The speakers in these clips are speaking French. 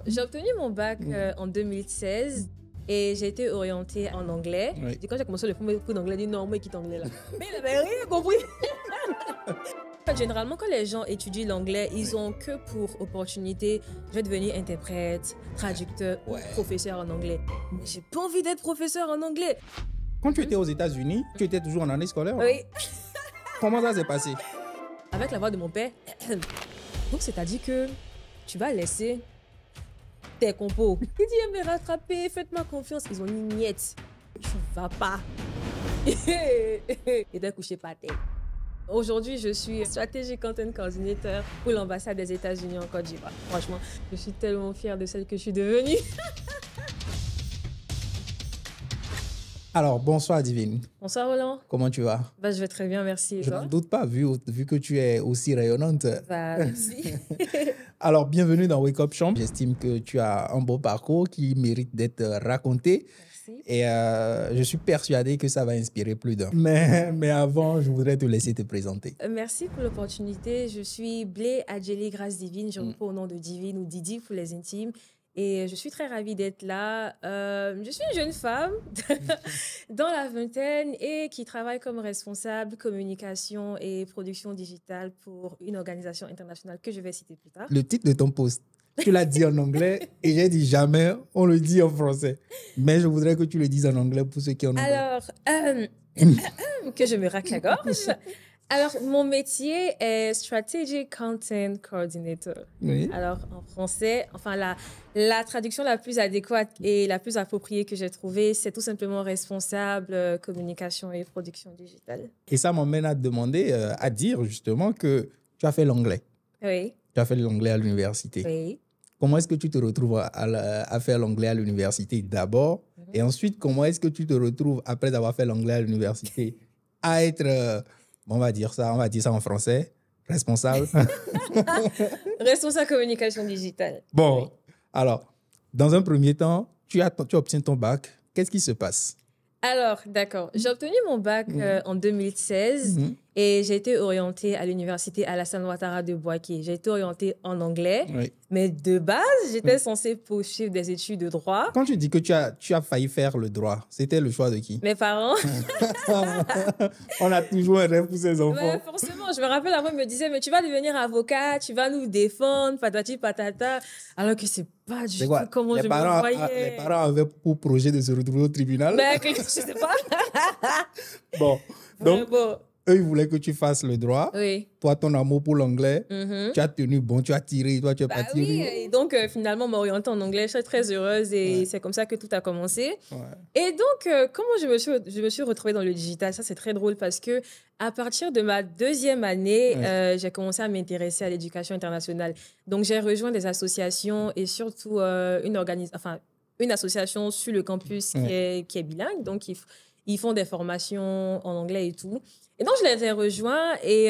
j'ai obtenu mon bac en 2016 et j'ai été orientée en anglais. Oui. Et quand j'ai commencé le premier cours d'anglais, j'ai dit non, moi qui t'anglais là. Mais il n'avait rien compris. Généralement, quand les gens étudient l'anglais, ils ont que pour opportunité, je vais devenir interprète, traducteur ou professeur en anglais. Mais j'ai pas envie d'être professeur en anglais. Quand tu étais aux États-Unis, tu étais toujours en année scolaire? Oui. Comment ça s'est passé? Avec la voix de mon père. Donc, c'est-à-dire que tu vas laisser tes compos. Il dit, mais rattrapez, faites-moi confiance. Ils ont une niette. Tu vas pas. Et d'un coup, je sais pas tête. Aujourd'hui, je suis Strategic Content Coordinator pour l'ambassade des États-Unis en Côte d'Ivoire. Franchement, je suis tellement fière de celle que je suis devenue. Alors, bonsoir Divine. Bonsoir Roland. Comment tu vas? Bah, je vais très bien, merci. Et Je toi? n'en doute pas, vu que tu es aussi rayonnante. Bah, merci. Alors, bienvenue dans Wake Up Champ. J'estime que tu as un beau parcours qui mérite d'être raconté. Merci. Et je suis persuadé que ça va inspirer plus d'un. Mais avant, je voudrais te laisser te présenter. Merci pour l'opportunité. Je suis Blé Adjeli Grâce Divine. Je réponds au nom de Divine ou Didi pour les intimes. Et je suis très ravie d'être là. Je suis une jeune femme dans la vingtaine et qui travaille comme responsable communication et production digitale pour une organisation internationale que je vais citer plus tard. Le titre de ton post, tu l'as dit en anglais et j'ai dit jamais on le dit en français. Mais je voudrais que tu le dises en anglais pour ceux qui en ont. Alors, que je me racle la gorge. Alors, mon métier est Strategic Content Coordinator. Oui. Alors, en français, enfin, la traduction la plus adéquate et la plus appropriée que j'ai trouvée, c'est tout simplement responsable communication et production digitale. Et ça m'emmène à te demander, à dire justement que tu as fait l'anglais. Oui, Tu as fait l'anglais à l'université. oui. Comment est-ce que tu te retrouves à faire l'anglais à l'université d'abord? Et ensuite, comment est-ce que tu te retrouves, après avoir fait l'anglais à l'université, à être, on va dire ça en français, responsable? Responsable communication digitale. Bon, Oui. alors, dans un premier temps, tu obtiens ton bac. Qu'est-ce qui se passe? Alors, d'accord. J'ai obtenu mon bac en 2016 Mhm. et j'ai été orientée à l'université Alassane Ouattara de Bouaké. J'ai été orientée en anglais, Oui. mais de base, j'étais censée poursuivre des études de droit. Quand tu dis que tu as failli faire le droit, c'était le choix de qui? Mes parents, On a toujours un rêve pour ses enfants. ouais, forcément, je me rappelle, avant, ils me disaient, mais tu vas devenir avocat, tu vas nous défendre, patati patata, alors que c'est pas du C'est tout quoi? comment je me voyais. Les parents avaient pour projet de se retrouver au tribunal. Mais je sais pas. Bon, donc, Bon, eux, ils voulaient que tu fasses le droit. oui. Toi, ton amour pour l'anglais, Mhm. tu as tenu bon, tu as tiré, toi, tu n'as Bah pas oui, tiré. et donc finalement, m'orienter en anglais, je suis très heureuse et c'est comme ça que tout a commencé. Ouais. Et donc, comment je me suis retrouvée dans le digital? Ça, c'est très drôle parce que à partir de ma deuxième année, j'ai commencé à m'intéresser à l'éducation internationale. Donc, j'ai rejoint des associations et surtout une association sur le campus qui est bilingue. Donc, ils font des formations en anglais et tout. Et donc, je les ai rejoints et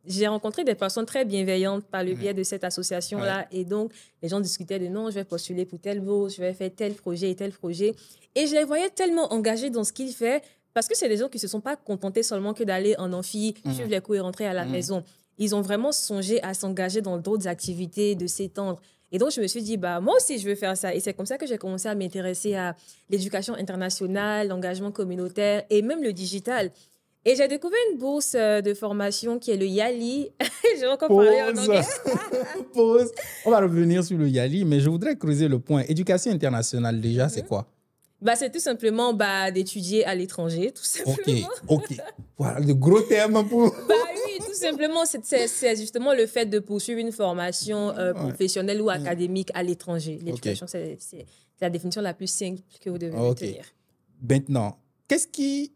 j'ai rencontré des personnes très bienveillantes par le biais de cette association-là. Et donc, les gens discutaient de non, je vais postuler pour telle bourse, je vais faire tel projet et tel projet. Et je les voyais tellement engagés dans ce qu'ils font parce que c'est des gens qui ne se sont pas contentés seulement que d'aller en amphi, suivre les cours et rentrer à la maison. Ils ont vraiment songé à s'engager dans d'autres activités, de s'étendre. Et donc, je me suis dit, bah, moi aussi, je veux faire ça. Et c'est comme ça que j'ai commencé à m'intéresser à l'éducation internationale, l'engagement communautaire et même le digital. Et j'ai découvert une bourse de formation qui est le YALI. J'ai encore parlé en anglais. Pause. On va revenir sur le YALI, mais je voudrais creuser le point. Éducation internationale, déjà, c'est quoi? Bah, c'est tout simplement d'étudier à l'étranger, tout simplement. Ok. Voilà, le gros terme pour... Bah oui, tout simplement, c'est justement le fait de poursuivre une formation professionnelle ou académique à l'étranger. L'éducation, c'est la définition la plus simple que vous devez retenir. Maintenant, qu'est-ce qui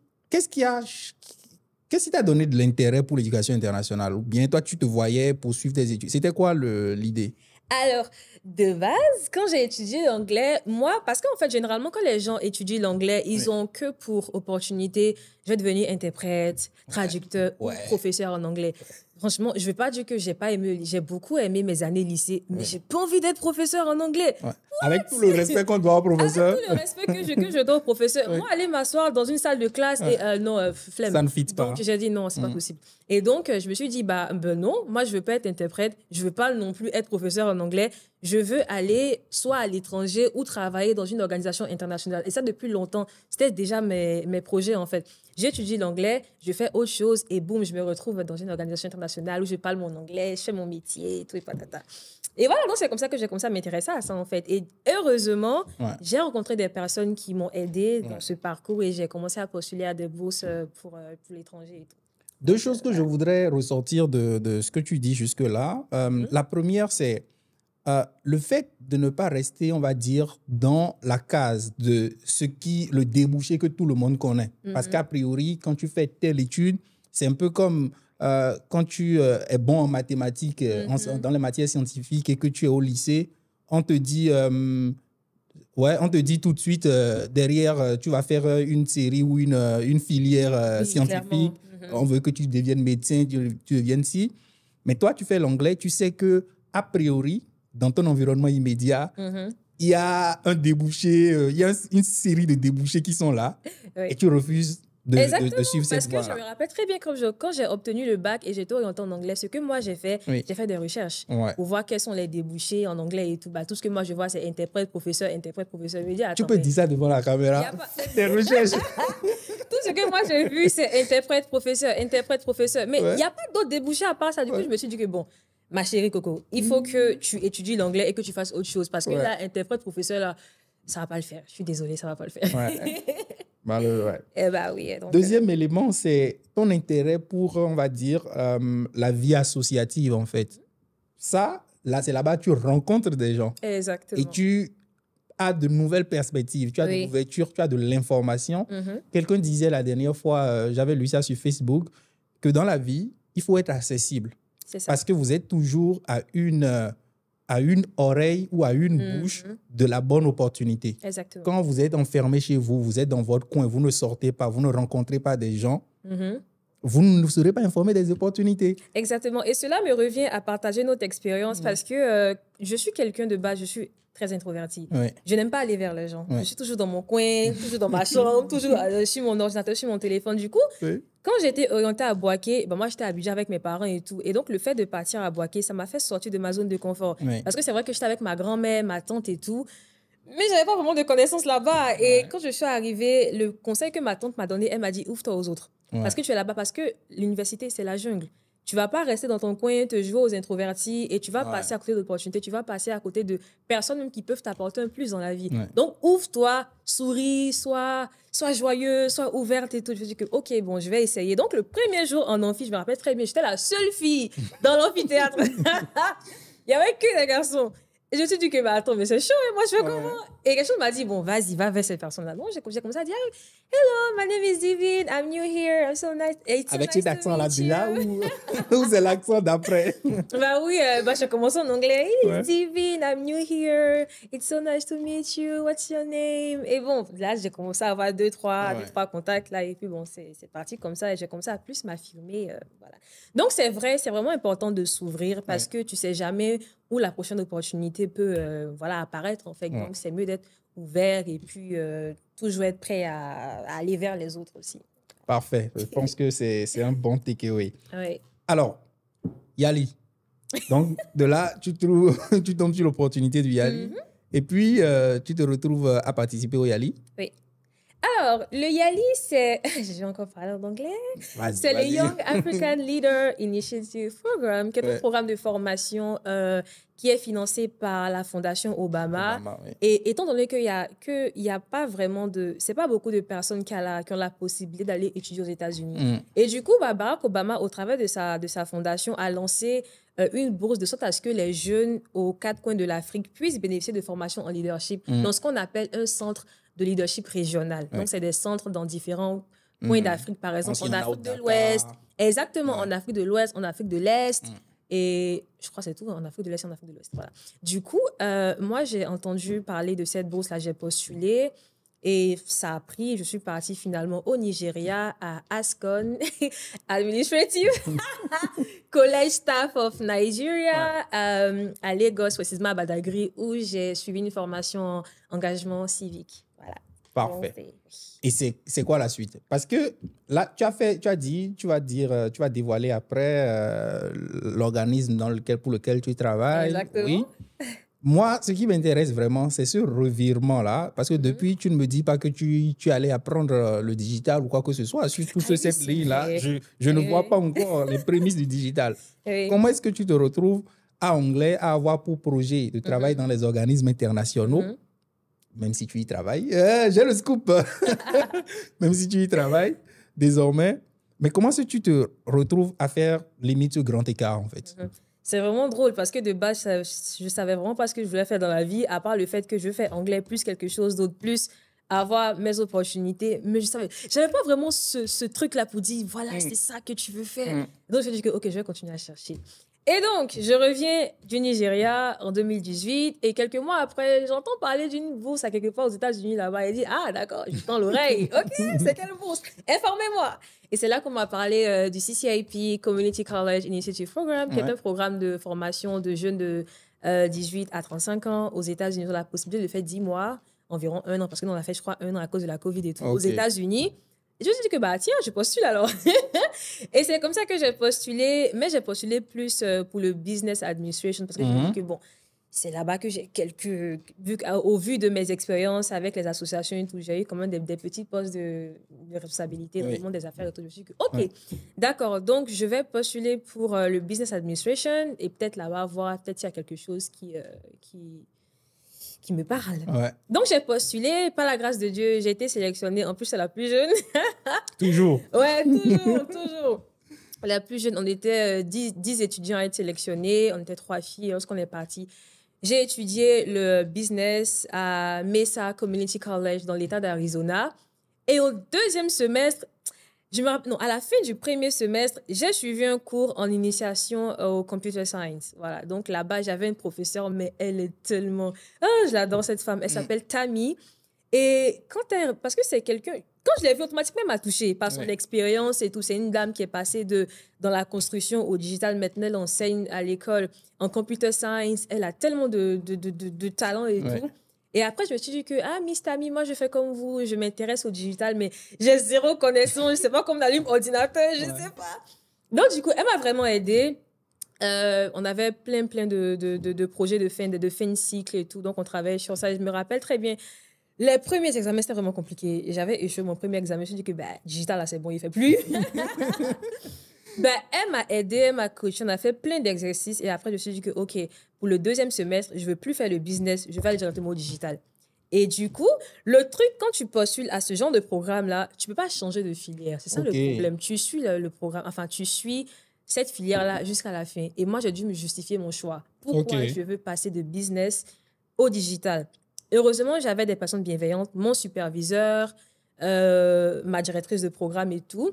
t'a donné de l'intérêt pour l'éducation internationale? Ou bien toi, tu te voyais poursuivre tes études? C'était quoi l'idée? Alors, de base, quand j'ai étudié l'anglais, moi, parce qu'en fait, généralement, quand les gens étudient l'anglais, ils ont que pour opportunité, je vais devenir interprète, traducteur ou professeur en anglais. Franchement, je ne vais pas dire que j'ai pas aimé, j'ai beaucoup aimé mes années lycée, mais j'ai pas envie d'être professeur en anglais. Avec tout le respect qu'on doit au professeur. Avec tout le respect que je dois au professeur. Oui. Moi, aller m'asseoir dans une salle de classe et non, flemme. Ça ne fit pas. Donc, j'ai dit non, c'est pas possible. Et donc, je me suis dit, non, moi, je veux pas être interprète. Je veux pas non plus être professeur en anglais. Je veux aller soit à l'étranger ou travailler dans une organisation internationale. Et ça, depuis longtemps, c'était déjà mes projets, en fait. J'étudie l'anglais, je fais autre chose et boum, je me retrouve dans une organisation internationale où je parle mon anglais, je fais mon métier, tout et patata. Et voilà, donc c'est comme ça que j'ai commencé à m'intéresser à ça, en fait. Et heureusement, j'ai rencontré des personnes qui m'ont aidé dans ce parcours et j'ai commencé à postuler à des bourses pour l'étranger et tout. Deux choses que je voudrais ressortir de ce que tu dis jusque-là. La première, c'est le fait de ne pas rester, on va dire, dans la case de le débouché que tout le monde connaît. Parce qu'a priori, quand tu fais telle étude, c'est un peu comme quand tu es bon en mathématiques, dans les matières scientifiques et que tu es au lycée, on te dit tout de suite, derrière, tu vas faire une série ou une filière scientifique. On veut que tu deviennes médecin, tu deviennes ci. Mais toi, tu fais l'anglais, tu sais que a priori, dans ton environnement immédiat, il y a un débouché, il y a une série de débouchés qui sont là et tu refuses de suivre cette voie. Parce que je me rappelle très bien quand j'ai obtenu le bac et j'étais orientée en anglais, ce que moi j'ai fait, j'ai fait des recherches pour voir quels sont les débouchés en anglais et tout. Tout ce que moi je vois, c'est interprète, professeur. Je me dis, attends, tu peux dire ça devant la caméra. Des recherches. Tout ce que moi j'ai vu, c'est interprète, professeur. Mais il n'y a pas d'autres débouchés à part ça. Du coup, je me suis dit que bon, ma chérie Coco, il faut que tu étudies l'anglais et que tu fasses autre chose. Parce que là, interprète, professeur, là, ça ne va pas le faire. Je suis désolée, ça ne va pas le faire. Oui. Donc, deuxième élément, c'est ton intérêt pour, on va dire, la vie associative, en fait. Ça, là, c'est là-bas, tu rencontres des gens. Exactement. Et tu as de nouvelles perspectives, tu as de l'ouverture, tu as de l'information. Quelqu'un disait la dernière fois, j'avais lu ça sur Facebook, que dans la vie, il faut être accessible. C'est ça. Parce que vous êtes toujours à une oreille ou à une bouche de la bonne opportunité. Exactement. Quand vous êtes enfermé chez vous, vous êtes dans votre coin, vous ne sortez pas, vous ne rencontrez pas des gens, vous ne serez pas informé des opportunités. Exactement. Et cela me revient à partager notre expérience parce que je suis quelqu'un de base, je suis très introvertie. Je n'aime pas aller vers les gens. Je suis toujours dans mon coin, toujours dans ma chambre, toujours sur mon ordinateur, sur mon téléphone. Du coup, quand j'étais orientée à Boaké, moi, j'étais à Abidjan avec mes parents et tout. Et donc, le fait de partir à Boaké, ça m'a fait sortir de ma zone de confort. Parce que c'est vrai que j'étais avec ma grand-mère, ma tante et tout. Mais je n'avais pas vraiment de connaissances là-bas. Et quand je suis arrivée, le conseil que ma tante m'a donné, elle m'a dit, ouvre-toi aux autres. Parce que tu es là-bas, parce que l'université, c'est la jungle. Tu ne vas pas rester dans ton coin, te jouer aux introvertis et tu vas passer à côté d'opportunités, tu vas passer à côté de personnes même qui peuvent t'apporter un plus dans la vie. Donc, ouvre-toi, souris, sois joyeux, sois ouverte et tout. Je me dis que, OK, bon, je vais essayer. Donc, le premier jour en amphi, je me rappelle très bien, j'étais la seule fille dans l'amphithéâtre. Il n'y avait que des garçons. Et je me suis dit que, attends, mais c'est chaud, et moi, je fais comment? Et quelque chose m'a dit, bon, vas-y, va vers cette personne-là. Donc, j'ai commencé à dire, hello, my name is Divine, I'm new here, I'm so nice. Avec cet accent-là déjà, ou c'est l'accent d'après? J'ai commencé en anglais. Hey, Divine, I'm new here, it's so nice to meet you, what's your name? Et bon, là, j'ai commencé à avoir deux, trois contacts, là, et puis bon, c'est parti comme ça, et j'ai commencé à plus m'affirmer, voilà. Donc, c'est vrai, c'est vraiment important de s'ouvrir parce que tu sais jamais où la prochaine opportunité peut apparaître, en fait. Donc, c'est mieux d'être ouvert et puis toujours être prêt à aller vers les autres aussi. Parfait. Je pense que c'est un bon takeaway. Oui. Alors, Yali. Donc, de là, tu tombes sur l'opportunité du Yali. Et puis, tu te retrouves à participer au Yali. Oui. Alors, le YALI, c'est... J'ai encore parlé en anglais. C'est le Young African Leader Initiative Program, qui est un programme de formation qui est financé par la Fondation Obama. Et étant donné qu'il y a pas vraiment de... C'est pas beaucoup de personnes qui ont la possibilité d'aller étudier aux États-Unis. Et du coup, Barack Obama, au travers de sa fondation, a lancé une bourse de sorte à ce que les jeunes aux quatre coins de l'Afrique puissent bénéficier de formations en leadership dans ce qu'on appelle un centre de leadership régional. Donc, c'est des centres dans différents coins d'Afrique, par exemple, en Afrique de l'Ouest. Exactement, en Afrique de l'Ouest, en Afrique de l'Est. Et je crois que c'est tout, en Afrique de l'Est et en Afrique de l'Ouest. Voilà. Du coup, moi, j'ai entendu parler de cette bourse-là, j'ai postulé. Et ça a pris, je suis partie finalement au Nigeria, à ASCON, Administrative College Staff of Nigeria, à Lagos, précisément à Badagry, où j'ai suivi une formation en engagement civique. Voilà. Parfait. Et c'est quoi la suite? Parce que là, tu as dit, tu vas dévoiler après l'organisme pour lequel tu travailles. Exactement. Oui. Moi, ce qui m'intéresse vraiment, c'est ce revirement-là. Parce que depuis, tu ne me dis pas que tu allais apprendre le digital ou quoi que ce soit. Sur tout ce CEPLI-là, je ne vois pas encore les prémices du digital. Comment est-ce que tu te retrouves à Anglais à avoir pour projet de travailler dans les organismes internationaux, même si tu y travailles? J'ai le scoop. Même si tu y travailles désormais. Mais comment est-ce que tu te retrouves à faire limite ce grand écart, en fait? C'est vraiment drôle parce que de base, je savais vraiment pas ce que je voulais faire dans la vie, à part le fait que je fais anglais plus quelque chose d'autre, plus avoir mes opportunités. Mais j'avais pas vraiment ce truc-là pour dire, voilà, c'est ça que tu veux faire. Donc, je me suis dit que, OK, je vais continuer à chercher. Et donc, je reviens du Nigeria en 2018 et quelques mois après, j'entends parler d'une bourse à quelque part aux États-Unis là-bas. Et dit, ah, d'accord, je tends l'oreille. OK, c'est quelle bourse? Informez-moi. Et c'est là qu'on m'a parlé du CCIP, Community College Initiative Program, qui est un programme de formation de jeunes de 18 à 35 ans aux États-Unis. On a la possibilité de faire 10 mois, environ 1 an, parce que nous, on a fait, je crois, 1 an à cause de la COVID et tout, aux États-Unis. Et je me suis dit que, bah, tiens, je postule alors. Et c'est comme ça que j'ai postulé, mais j'ai postulé plus pour le business administration, parce que je me dis que, bon, c'est là-bas que j'ai au vu de mes expériences avec les associations et tout, j'ai eu quand même des petits postes de responsabilité dans le monde des affaires et tout. Je me suis dit, OK, d'accord, donc je vais postuler pour le business administration et peut-être là-bas voir, peut-être il y a quelque chose qui me parle. Donc, j'ai postulé, par la grâce de Dieu, j'ai été sélectionnée. En plus, c'est la plus jeune. Toujours. Ouais, toujours. La plus jeune, on était 10 étudiants à être sélectionnés. On était 3 filles lorsqu'on est parti. J'ai étudié le business à Mesa Community College dans l'État d'Arizona. Et au deuxième semestre, à la fin du premier semestre, j'ai suivi un cours en initiation au computer science. Voilà. Donc là-bas, j'avais une professeure, mais elle est tellement... je l'adore, cette femme. Elle s'appelle Tammy. Et parce que c'est quelqu'un... Quand je l'ai vue, automatiquement, elle m'a touchée par son expérience et tout. C'est une dame qui est passée dans la construction au digital. Maintenant, elle enseigne à l'école en computer science. Elle a tellement de talent et tout. Et après, je me suis dit que, Miss Tammy, moi, je fais comme vous, je m'intéresse au digital, mais j'ai zéro connaissance, je ne sais pas comment on allume ordinateur, je ne sais pas. Donc, du coup, elle m'a vraiment aidée. On avait plein de projets de fin de cycle et tout, donc on travaillait sur ça. Je me rappelle très bien, les premiers examens, c'était vraiment compliqué. J'avais échoué mon premier examen, je me suis dit que, digital, là, c'est bon, il ne fait plus. Elle m'a aidée, elle m'a coachée, on a fait plein d'exercices et après, je me suis dit que, OK, pour le deuxième semestre, je ne veux plus faire le business, je vais aller directement au digital. Et du coup, le truc, quand tu postules à ce genre de programme-là, tu ne peux pas changer de filière. C'est ça le problème. Tu suis le programme, enfin, tu suis cette filière-là jusqu'à la fin. Et moi, j'ai dû me justifier mon choix. Pourquoi je veux passer de business au digital? Heureusement, j'avais des personnes bienveillantes, mon superviseur, ma directrice de programme et tout.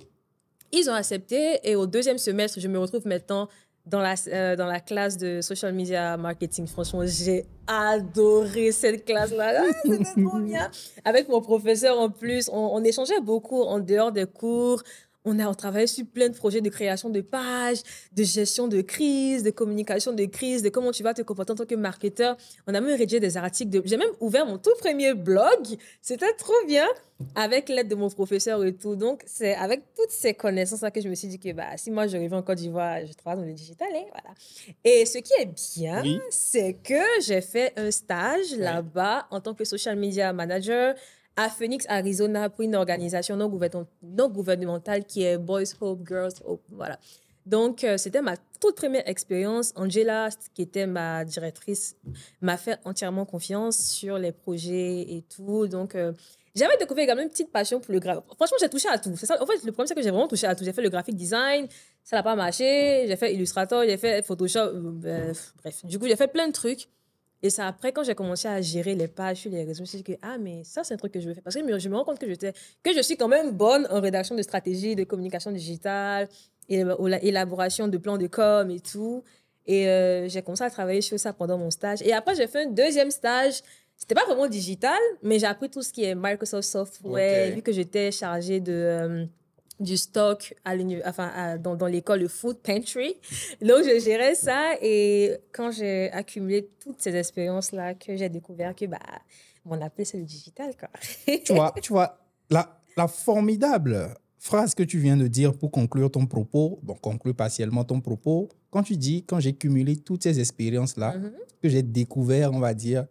Ils ont accepté et au deuxième semestre, je me retrouve maintenant dans la classe de social media marketing. Franchement, j'ai adoré cette classe-là. C'était trop bien. Avec mon professeur en plus, on échangeait beaucoup en dehors des cours. On travaillait sur plein de projets de création de pages, de gestion de crise, de communication de crise, de comment tu vas te comporter en tant que marketeur. On a même rédigé des articles. J'ai même ouvert mon tout premier blog. C'était trop bien avec l'aide de mon professeur et tout. Donc, c'est avec toutes ces connaissances-là que je me suis dit que si moi, j'arrivais en Côte d'Ivoire, je travaille dans le digital. Voilà. Et ce qui est bien, c'est que j'ai fait un stage là-bas en tant que social media manager à Phoenix, Arizona, pour une organisation non gouvernementale qui est Boys Hope, Girls Hope. Voilà. Donc, c'était ma toute première expérience. Angela, qui était ma directrice, m'a fait entièrement confiance sur les projets et tout. Donc, j'avais découvert également une petite passion pour le graphique. Franchement, j'ai touché à tout. C'est ça. En fait, le problème, c'est que j'ai vraiment touché à tout. J'ai fait le graphic design, ça n'a pas marché. J'ai fait Illustrator, j'ai fait Photoshop. Bref, du coup, j'ai fait plein de trucs. Et c'est après, quand j'ai commencé à gérer les pages sur les réseaux, je me suis dit que, mais ça, c'est un truc que je veux faire. Parce que je me rends compte que je suis quand même bonne en rédaction de stratégie, de communication digitale, et élaboration de plans de com et tout. Et j'ai commencé à travailler sur ça pendant mon stage. Et après, j'ai fait un deuxième stage. C'était pas vraiment digital, mais j'ai appris tout ce qui est Microsoft Software, vu que j'étais chargée du stock dans l'école, le Food Pantry. Donc, je gérais ça. Et quand j'ai accumulé toutes ces expériences-là, que j'ai découvert que mon appel, c'est le digital, quoi. Tu vois la formidable phrase que tu viens de dire pour conclure ton propos, conclure partiellement ton propos, quand tu dis, quand j'ai cumulé toutes ces expériences-là, que j'ai découvert, on va dire,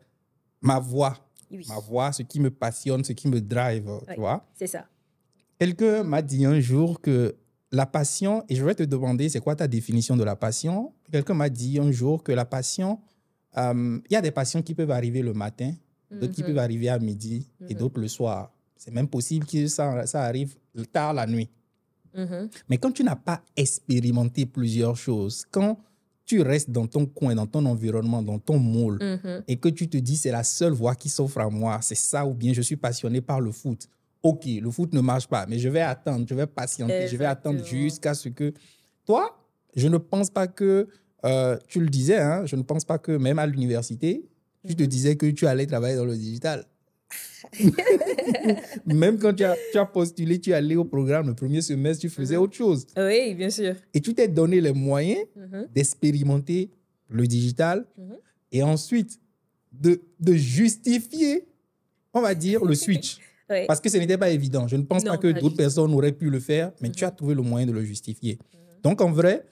ma voix, ce qui me passionne, ce qui me drive, tu vois. C'est ça. Quelqu'un m'a dit un jour que la passion, et je vais te demander, c'est quoi ta définition de la passion? Quelqu'un m'a dit un jour que la passion, il y a des passions qui peuvent arriver le matin, d'autres qui peuvent arriver à midi et d'autres le soir. C'est même possible que ça arrive tard la nuit. Mais quand tu n'as pas expérimenté plusieurs choses, quand tu restes dans ton coin, dans ton environnement, dans ton moule, et que tu te dis c'est la seule voie qui s'offre à moi, c'est ça, ou bien je suis passionné par le foot. Ok, le foot ne marche pas, mais je vais attendre, je vais patienter, Exactement. je vais attendre jusqu'à ce que... Toi, je ne pense pas que, tu le disais, hein, je ne pense pas que même à l'université, tu te disais que tu allais travailler dans le digital. Même quand tu as postulé, tu es allé au programme, le premier semestre, tu faisais autre chose. Oui, bien sûr. Et tu t'es donné les moyens d'expérimenter le digital et ensuite de justifier, on va dire, le switch. Oui. Parce que ce n'était pas évident. Je ne pense pas que d'autres personnes auraient pu le faire, mais tu as trouvé le moyen de le justifier. Donc, en vrai,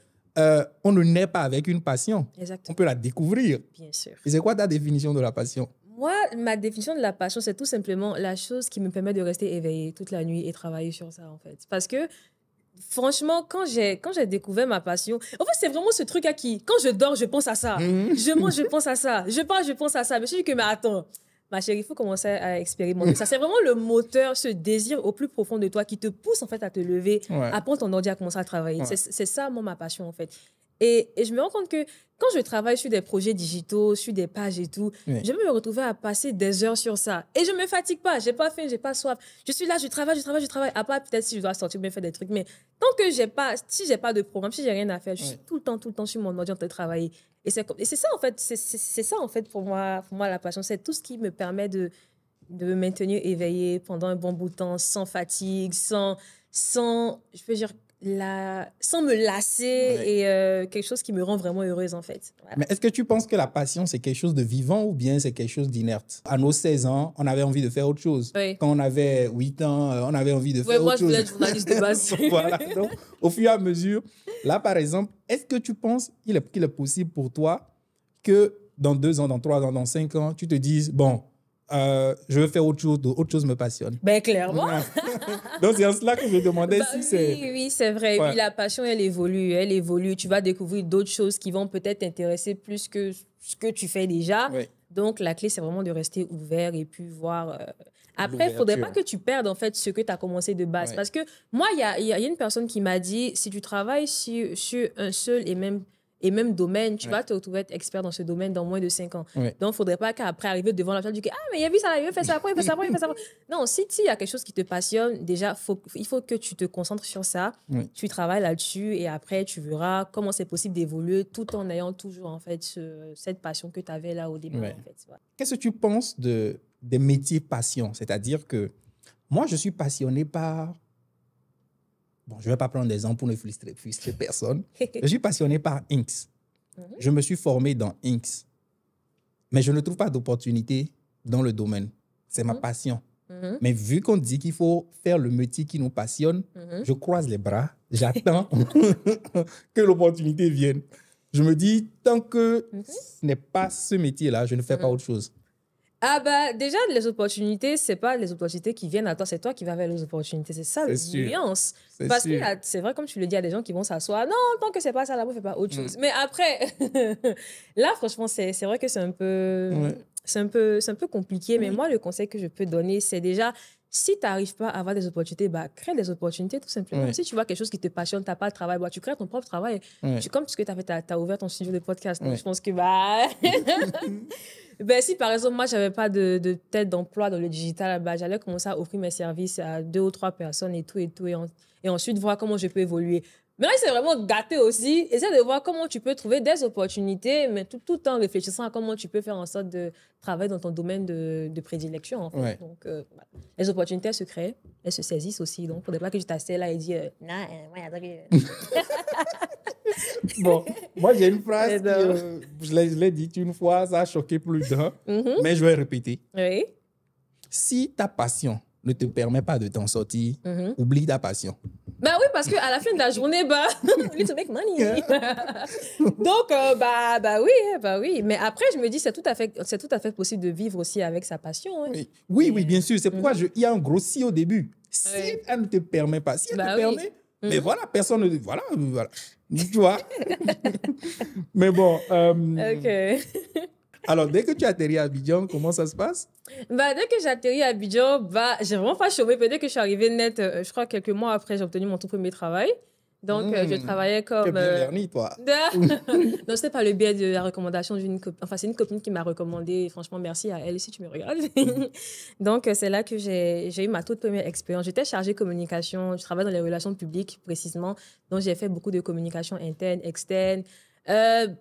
on ne naît pas avec une passion. Exactement. On peut la découvrir. Bien sûr. Et c'est quoi ta définition de la passion? Moi, ma définition de la passion, c'est tout simplement la chose qui me permet de rester éveillée toute la nuit et travailler sur ça, en fait. Parce que, franchement, quand j'ai découvert ma passion, en fait, c'est vraiment ce truc à qui, quand je dors, je pense à ça. Je mange, je pense à ça. Je parle, je pense à ça. Mais je me suis dit que, mais attends, ma chérie, il faut commencer à expérimenter ça. C'est vraiment le moteur, ce désir au plus profond de toi qui te pousse, en fait, à te lever, à prendre ton ordi, à commencer à travailler. C'est ça, moi, ma passion, en fait. Et je me rends compte que quand je travaille sur des projets digitaux, sur des pages et tout, je vais me retrouver à passer des heures sur ça. Et je ne me fatigue pas, je n'ai pas faim, je n'ai pas soif. Je suis là, je travaille. À part peut-être si je dois sortir, bien faire des trucs. Mais tant que si je n'ai pas de programme, si je n'ai rien à faire, je suis tout le temps sur mon ordi en train de travailler. Et c'est ça, en fait, c'est ça, en fait, pour moi, la passion. C'est tout ce qui me permet de me maintenir éveillée pendant un bon bout de temps, sans fatigue, sans je peux dire, sans me lasser et quelque chose qui me rend vraiment heureuse, en fait. Voilà. Mais est-ce que tu penses que la passion, c'est quelque chose de vivant ou bien c'est quelque chose d'inerte? À nos 16 ans, on avait envie de faire autre chose. Oui. Quand on avait 8 ans, on avait envie de faire moi, autre chose. Moi, je voulais être journaliste de base. Voilà. Donc, au fur et à mesure, là, par exemple, est-ce que tu penses qu'il est possible pour toi que dans 2 ans, dans 3 ans, dans 5 ans, tu te dises, bon, je veux faire autre chose me passionne? Ben, clairement. Donc, c'est en cela que je demandais si c'est... Oui, c'est vrai. Ouais. Puis la passion, elle évolue. Tu vas découvrir d'autres choses qui vont peut-être t'intéresser plus que ce que tu fais déjà. Oui. Donc, la clé, c'est vraiment de rester ouvert et puis voir... Après, il ne faudrait pas que tu perdes, en fait, ce que tu as commencé de base. Parce que moi, il y a une personne qui m'a dit, si tu travailles sur un seul et même domaine, tu vas te retrouver être expert dans ce domaine dans moins de 5 ans. Donc, il ne faudrait pas qu'après, arriver devant la personne, tu dis, ah, mais il a vu ça, il veut faire ça, après, il fait ça, après, il fait ça. Non, si il y a quelque chose qui te passionne, déjà, il faut que tu te concentres sur ça, tu travailles là-dessus et après, tu verras comment c'est possible d'évoluer tout en ayant toujours, en fait, cette passion que tu avais là au début. En fait. Voilà. Qu'est-ce que tu penses des métiers passion? C'est-à-dire que moi, je suis passionné par... Bon, je ne vais pas prendre d'exemple pour ne frustrer personne. Je suis passionné par Inks. Je me suis formé dans Inks. Mais je ne trouve pas d'opportunité dans le domaine. C'est ma passion. Mais vu qu'on dit qu'il faut faire le métier qui nous passionne, je croise les bras, j'attends que l'opportunité vienne. Je me dis, tant que ce n'est pas ce métier-là, je ne fais pas autre chose. Ah bah déjà, les opportunités, c'est pas les opportunités qui viennent à toi, c'est toi qui vas vers les opportunités. C'est ça la nuance. Parce que c'est vrai, comme tu le dis, il y a des gens qui vont s'asseoir. Non, tant que c'est pas ça, là-bas, fais pas autre chose. Mais après, là, franchement, c'est vrai que c'est un peu compliqué. Mais moi, le conseil que je peux donner, c'est déjà, si tu n'arrives pas à avoir des opportunités, crée des opportunités tout simplement. Si tu vois quelque chose qui te passionne, tu n'as pas de travail, tu crées ton propre travail. Comme ce que tu as fait, tu as ouvert ton studio de podcast. Donc, je pense que si par exemple, moi, je n'avais pas de tête d'emploi dans le digital, j'allais commencer à offrir mes services à 2 ou 3 personnes et tout. Et ensuite, voir comment je peux évoluer. Maintenant, il s'est vraiment gâté aussi. Essaie de voir comment tu peux trouver des opportunités, mais tout en réfléchissant à comment tu peux faire en sorte de travailler dans ton domaine de prédilection. En fait. Ouais. Donc, les opportunités, elles se créent, elles se saisissent aussi. Donc, il ne faudrait pas que je t'asseye là et dis non, moi, Bon, moi, j'ai une phrase, je l'ai dite une fois, ça a choqué plus d'un, mais je vais répéter. Oui. Si ta passion ne te permet pas de t'en sortir, oublie ta passion. Bah oui, parce qu'à la fin de la journée, we need to make money. Donc, bah oui. Mais après, je me dis, c'est tout à fait possible de vivre aussi avec sa passion. Hein. Oui, bien sûr. C'est pourquoi il y a un gros si au début. Si elle ne te permet pas, si elle te permet, mais voilà, personne ne... Voilà. Tu vois. Mais bon. OK. Alors, dès que tu atterris à Abidjan, comment ça se passe? Bah, dès que j'ai atterri à Abidjan, j'ai vraiment pas chômé. Dès que je suis arrivée net, je crois quelques mois après, j'ai obtenu mon tout premier travail. Donc, je travaillais comme... Tu es bien verni, toi. Non, c'était pas le biais de la recommandation d'une copine. Enfin, c'est une copine qui m'a recommandé. Franchement, merci à elle si tu me regardes. Donc, c'est là que j'ai eu ma toute première expérience. J'étais chargée communication. Je travaille dans les relations publiques, précisément. Donc, j'ai fait beaucoup de communication interne, externe.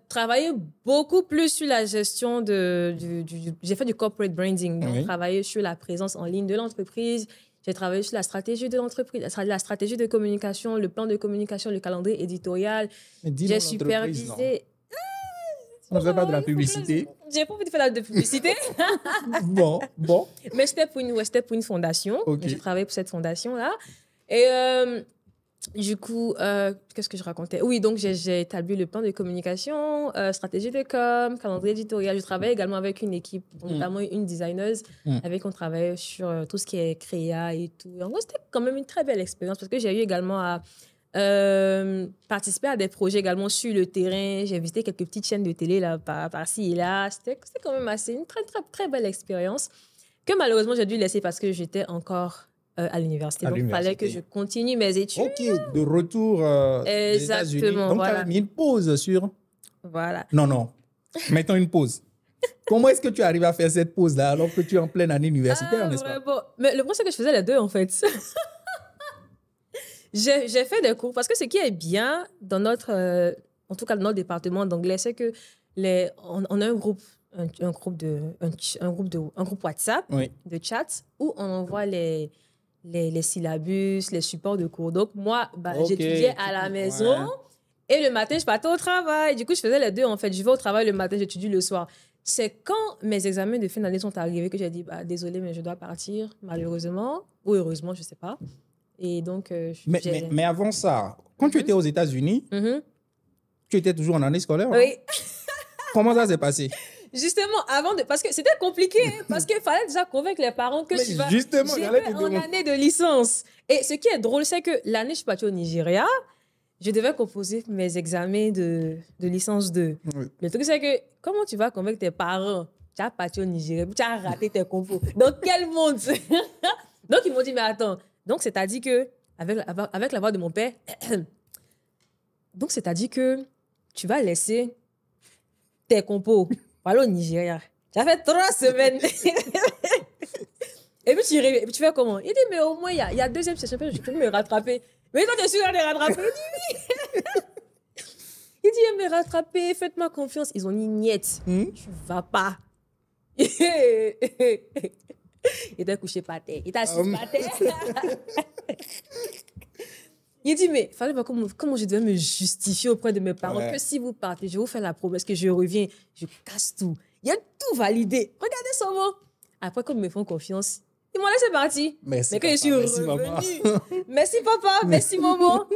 Travailler beaucoup plus sur la gestion j'ai fait du corporate branding, donc travailler sur la présence en ligne de l'entreprise. J'ai travaillé sur la stratégie de l'entreprise, la stratégie de communication, le plan de communication, le calendrier éditorial. J'ai supervisé. On ne fait pas de la publicité. J'ai pas envie de faire de publicité. Bon. Mais c'était pour une fondation. Okay. J'ai travaillé pour cette fondation-là. Et du coup, qu'est-ce que je racontais? Oui, donc j'ai établi le plan de communication, stratégie de com, calendrier éditorial. Je travaille également avec une équipe, notamment une designeuse, avec qui on travaille sur tout ce qui est créa et tout. En gros, c'était quand même une très belle expérience parce que j'ai eu également à participer à des projets également sur le terrain. J'ai visité quelques petites chaînes de télé là, par-ci et là. C'était quand même une très, très, très belle expérience que malheureusement j'ai dû laisser parce que j'étais encore à l'université. Donc, il fallait que je continue mes études. OK, de retour des États-Unis. Donc, voilà. Tu as mis une pause sur... Voilà. Non. Mettons une pause. Comment est-ce que tu arrives à faire cette pause-là alors que tu es en pleine année universitaire, n'est-ce pas? Bon. Mais le problème, c'est que je faisais les deux, en fait. J'ai fait des cours parce que ce qui est bien dans notre... en tout cas, dans notre département d'anglais, c'est que on a un groupe WhatsApp de chat où on envoie les syllabus, les supports de cours. Donc, moi, j'étudiais à la maison et le matin, je partais au travail. Du coup, je faisais les deux, en fait. Je vais au travail le matin, j'étudie le soir. C'est quand mes examens de fin d'année sont arrivés que j'ai dit, désolé, mais je dois partir, malheureusement, ou heureusement, je ne sais pas. Et donc, mais avant ça, quand tu étais aux États-Unis, tu étais toujours en année scolaire? Oui. Comment ça s'est passé? Justement, parce que c'était compliqué, parce qu'il fallait déjà convaincre les parents que tu vas... Justement, j'étais en année de licence. Et ce qui est drôle, c'est que l'année, je suis partie au Nigeria, je devais composer mes examens de licence 2. Oui. Le truc, c'est que comment tu vas convaincre tes parents? Tu as parti au Nigeria, tu as raté tes compos. Dans quel monde? Donc, ils m'ont dit, mais attends, donc c'est-à-dire que, avec la voix de mon père, donc c'est-à-dire que tu vas laisser tes compos aller au Nigeria. Tu as fait 3 semaines. Et puis tu fais comment? Il dit, mais au moins, il y a deuxième session, je peux me rattraper. Mais toi, tu es sûr de rattraper? Il dit, me rattraper, faites-moi confiance. Ils ont dit, niet, tu vas pas. Il t'a couché par terre. Il t'a assis par terre. Il dit, mais il fallait voir comment je devais me justifier auprès de mes parents que si vous partez, je vous fais la promesse que je reviens, je casse tout. Il a tout validé. Regardez son mot. Après, comme ils me font confiance, ils m'ont laissé partir. Merci, mais quand je suis revenue, merci papa, merci maman.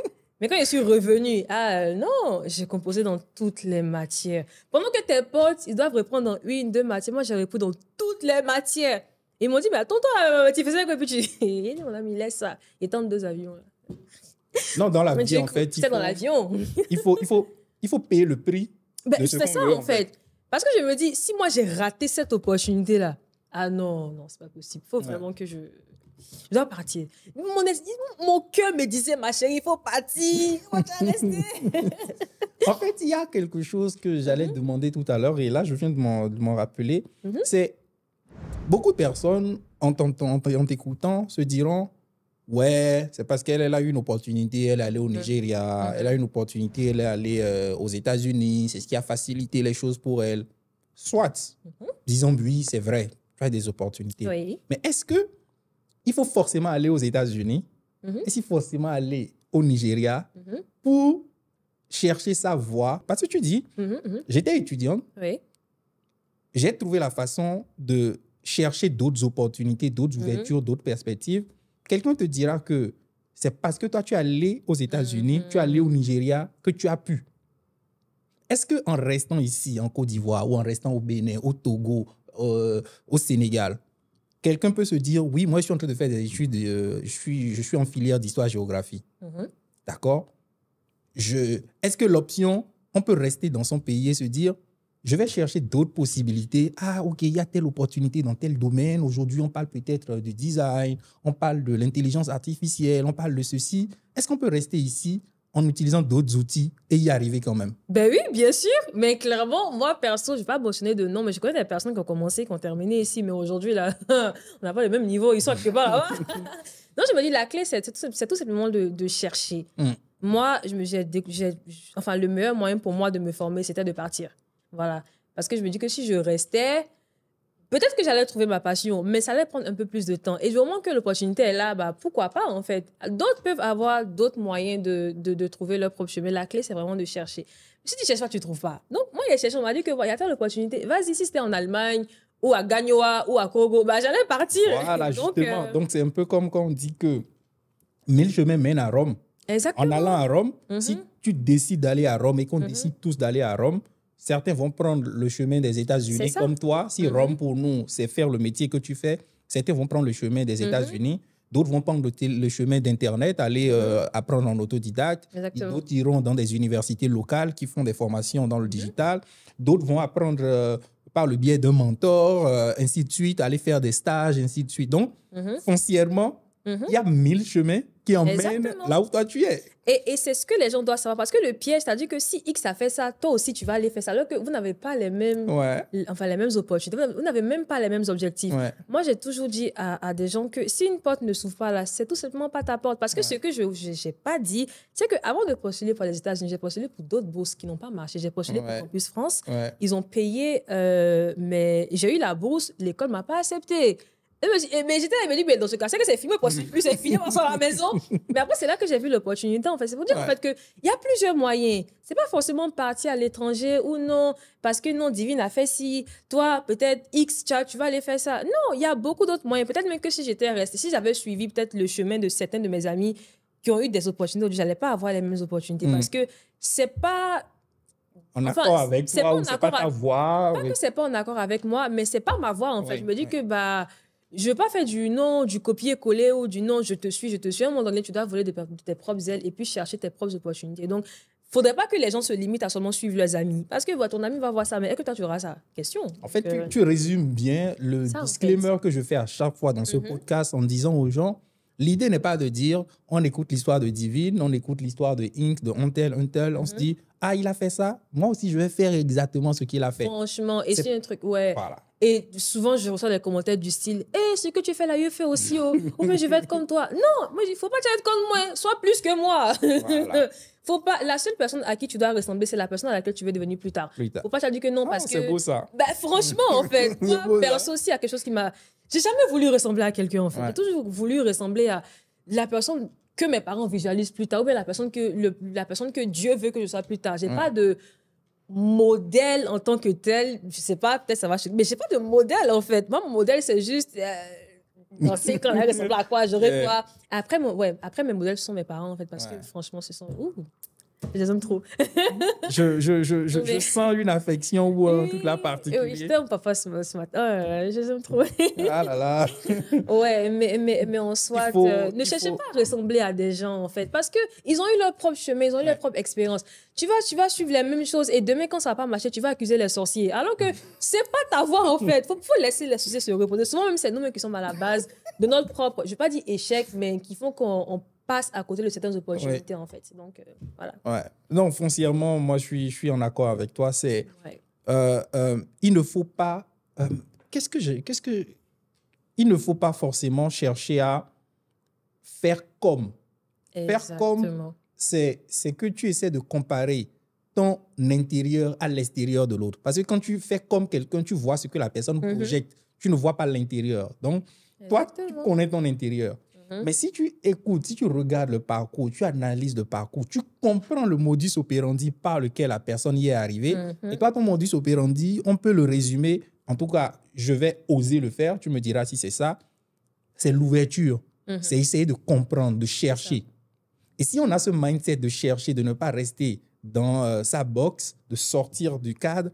Mais quand je suis revenue, non, j'ai composé dans toutes les matières. Pendant que tes potes, ils doivent reprendre dans 1, 2 matières, moi j'ai répondu dans toutes les matières. Ils m'ont dit, mais attends, toi, tu faisais quoi? Puis il dit, mon ami, laisse ça. Il tente 2 avions. Là. Non, dans la vie, en fait. C'était dans l'avion. il faut payer le prix. C'est ça, en fait. Parce que je me dis, si moi j'ai raté cette opportunité-là, non, c'est pas possible. Il faut vraiment que je dois partir. Mon cœur me disait, ma chérie, il faut partir. Moi, tu vas rester. En fait, il y a quelque chose que j'allais demander tout à l'heure, et là, je viens de m'en rappeler. C'est beaucoup de personnes, en t'écoutant, se diront, ouais, c'est parce qu'elle a eu une opportunité, elle est allée au Nigeria, elle a eu une opportunité, elle est allée aux États-Unis, c'est ce qui a facilité les choses pour elle. Soit, disons, oui, c'est vrai, tu as des opportunités. Oui. Mais est-ce que il faut forcément aller aux États-Unis? Est-ce qu'il faut forcément aller au Nigeria pour chercher sa voie? Parce que tu dis, j'étais étudiante, Oui. j'ai trouvé la façon de chercher d'autres opportunités, d'autres ouvertures, d'autres perspectives. Quelqu'un te dira que c'est parce que toi, tu es allé aux États-Unis, tu es allé au Nigeria, que tu as pu. Est-ce qu'en restant ici, en Côte d'Ivoire, ou en restant au Bénin, au Togo, au Sénégal, quelqu'un peut se dire, oui, moi, je suis en train de faire des études, je suis en filière d'histoire-géographie. D'accord? Est-ce que l'option, on peut rester dans son pays et se dire, je vais chercher d'autres possibilités. Ah, OK, il y a telle opportunité dans tel domaine. Aujourd'hui, on parle peut-être du design, on parle de l'intelligence artificielle, on parle de ceci. Est-ce qu'on peut rester ici en utilisant d'autres outils et y arriver quand même? Ben oui, bien sûr. Mais clairement, moi, perso, je ne vais pas mentionner de nom, mais je connais des personnes qui ont commencé, qui ont terminé ici. Mais aujourd'hui, là, on n'a pas le même niveau. Ils sont quelque part là-bas. Non, je me dis, la clé, c'est tout simplement de chercher. Moi, enfin, le meilleur moyen pour moi de me former, c'était de partir. Voilà. Parce que je me dis que si je restais, peut-être que j'allais trouver ma passion, mais ça allait prendre un peu plus de temps. Et du moment que l'opportunité est là, bah, pourquoi pas, en fait. D'autres peuvent avoir d'autres moyens de trouver leur propre chemin. La clé, c'est vraiment de chercher. Si tu cherches pas, tu trouves pas. Donc, moi, il y a cherché, on m'a dit que, il y a telle opportunité. Vas-y, si c'était en Allemagne, ou à Gagnoa, ou à Kogo, bah, j'allais partir. Voilà, justement. Donc, c'est un peu comme quand on dit que 1000 chemins mènent à Rome. Exactement. En allant à Rome, si tu décides d'aller à Rome et qu'on décide tous d'aller à Rome, certains vont prendre le chemin des États-Unis comme toi. Si Rome, pour nous, c'est faire le métier que tu fais, certains vont prendre le chemin des États-Unis. D'autres vont prendre le chemin d'Internet, aller apprendre en autodidacte. D'autres iront dans des universités locales qui font des formations dans le digital. D'autres vont apprendre par le biais d'un mentor, ainsi de suite, aller faire des stages, ainsi de suite. Donc, foncièrement, il y a 1000 chemins qui emmènent là où toi tu es. Et c'est ce que les gens doivent savoir. Parce que le piège, c'est-à-dire que si X a fait ça, toi aussi, tu vas aller faire ça. Alors que vous n'avez pas les mêmes, les mêmes opportunités. Vous n'avez même pas les mêmes objectifs. Moi, j'ai toujours dit à des gens que si une porte ne s'ouvre pas là, c'est tout simplement pas ta porte. Parce que ce que je n'ai pas dit, c'est qu'avant de postuler pour les États-Unis, j'ai postulé pour d'autres bourses qui n'ont pas marché. J'ai postulé pour Campus France. Ils ont payé, mais j'ai eu la bourse. L'école ne m'a pas accepté. Mais j'étais là, elle me dit, mais dans ce cas, c'est que c'est fini, plus c'est fini, on sort à la maison. Mais après, c'est là que j'ai vu l'opportunité, en fait. C'est pour dire, en fait, qu'il y a plusieurs moyens. C'est pas forcément partir à l'étranger ou non, parce que non, Divine a fait ci. Toi, peut-être X, tu vas aller faire ça. Non, il y a beaucoup d'autres moyens. Peut-être même que si j'étais restée, si j'avais suivi peut-être le chemin de certains de mes amis qui ont eu des opportunités, j'allais pas avoir les mêmes opportunités parce que c'est pas en accord avec toi ou c'est pas ta voix. Pas que c'est pas en accord avec moi, mais c'est pas ma voix, en fait. Je me dis que, bah, je veux pas faire du copier-coller ou du non, je te suis. À un moment donné, tu dois voler de tes propres ailes et puis chercher tes propres opportunités. Donc, faudrait pas que les gens se limitent à seulement suivre leurs amis. Parce que ton ami va voir ça, mais est-ce que toi, tu auras ça? Question. En fait, tu résumes bien le disclaimer que je fais à chaque fois dans ce podcast en disant aux gens, l'idée n'est pas de dire, on écoute l'histoire de Divine, on écoute l'histoire de Inc, de Untel, on se dit, ah, il a fait ça, moi aussi, je vais faire exactement ce qu'il a fait. Franchement, et c'est un truc, ouais. Voilà. Et souvent, je reçois des commentaires du style « Hey, ce que tu fais là, je fais aussi, oh. Ou bien je vais être comme toi. » Non, il ne faut pas être comme moi. Sois plus que moi. Voilà. Faut pas, la seule personne à qui tu dois ressembler, c'est la personne à laquelle tu veux devenir plus tard. Il ne faut pas te dire que non, parce que... C'est beau ça. Bah, franchement, en fait, moi, perso aussi, il y a quelque chose qui m'a... J'ai jamais voulu ressembler à quelqu'un, en fait. J'ai toujours voulu ressembler à la personne que mes parents visualisent plus tard, ou bien la personne que Dieu veut que je sois plus tard. J'ai pas de modèle en tant que tel, je sais pas, peut-être ça va, mais j'ai pas de modèle en fait. Moi, mon modèle, c'est juste dans 5 ans, elle ressemble à quoi, j'aurais quoi. Après, après, mes modèles sont mes parents en fait, parce que franchement, ce sont. Je les aime trop. je sens une affection ou toute la particulière. Oui, je t'aime, papa, ce matin. Je les aime trop. Ah là là. Ouais, mais en soi, ne cherchez pas à ressembler à des gens, en fait, parce qu'ils ont eu leur propre chemin, ils ont eu leur propre expérience. Tu vas suivre les mêmes choses et demain, quand ça va pas marcher, tu vas accuser les sorciers. Alors que c'est pas ta voix, en fait. Faut laisser les sorciers se reposer. Souvent, même, c'est nous-mêmes qui sommes à la base de notre propre, je vais pas dire échec, mais qui font qu'on passe à côté de certaines opportunités, en fait. Donc, voilà. Ouais. Non, foncièrement, moi, je suis en accord avec toi. C'est, il ne faut pas... il ne faut pas forcément chercher à faire comme. Faire comme, Exactement. c'est que tu essaies de comparer ton intérieur à l'extérieur de l'autre. Parce que quand tu fais comme quelqu'un, tu vois ce que la personne projette. Tu ne vois pas l'intérieur. Donc, toi, tu Exactement. connais ton intérieur. Mais si tu écoutes, si tu regardes le parcours, tu analyses le parcours, tu comprends le modus operandi par lequel la personne y est arrivée. Et toi, ton modus operandi, on peut le résumer. En tout cas, je vais oser le faire. Tu me diras si c'est ça. C'est l'ouverture. C'est essayer de comprendre, de chercher. Et si on a ce mindset de chercher, de ne pas rester dans sa box, de sortir du cadre,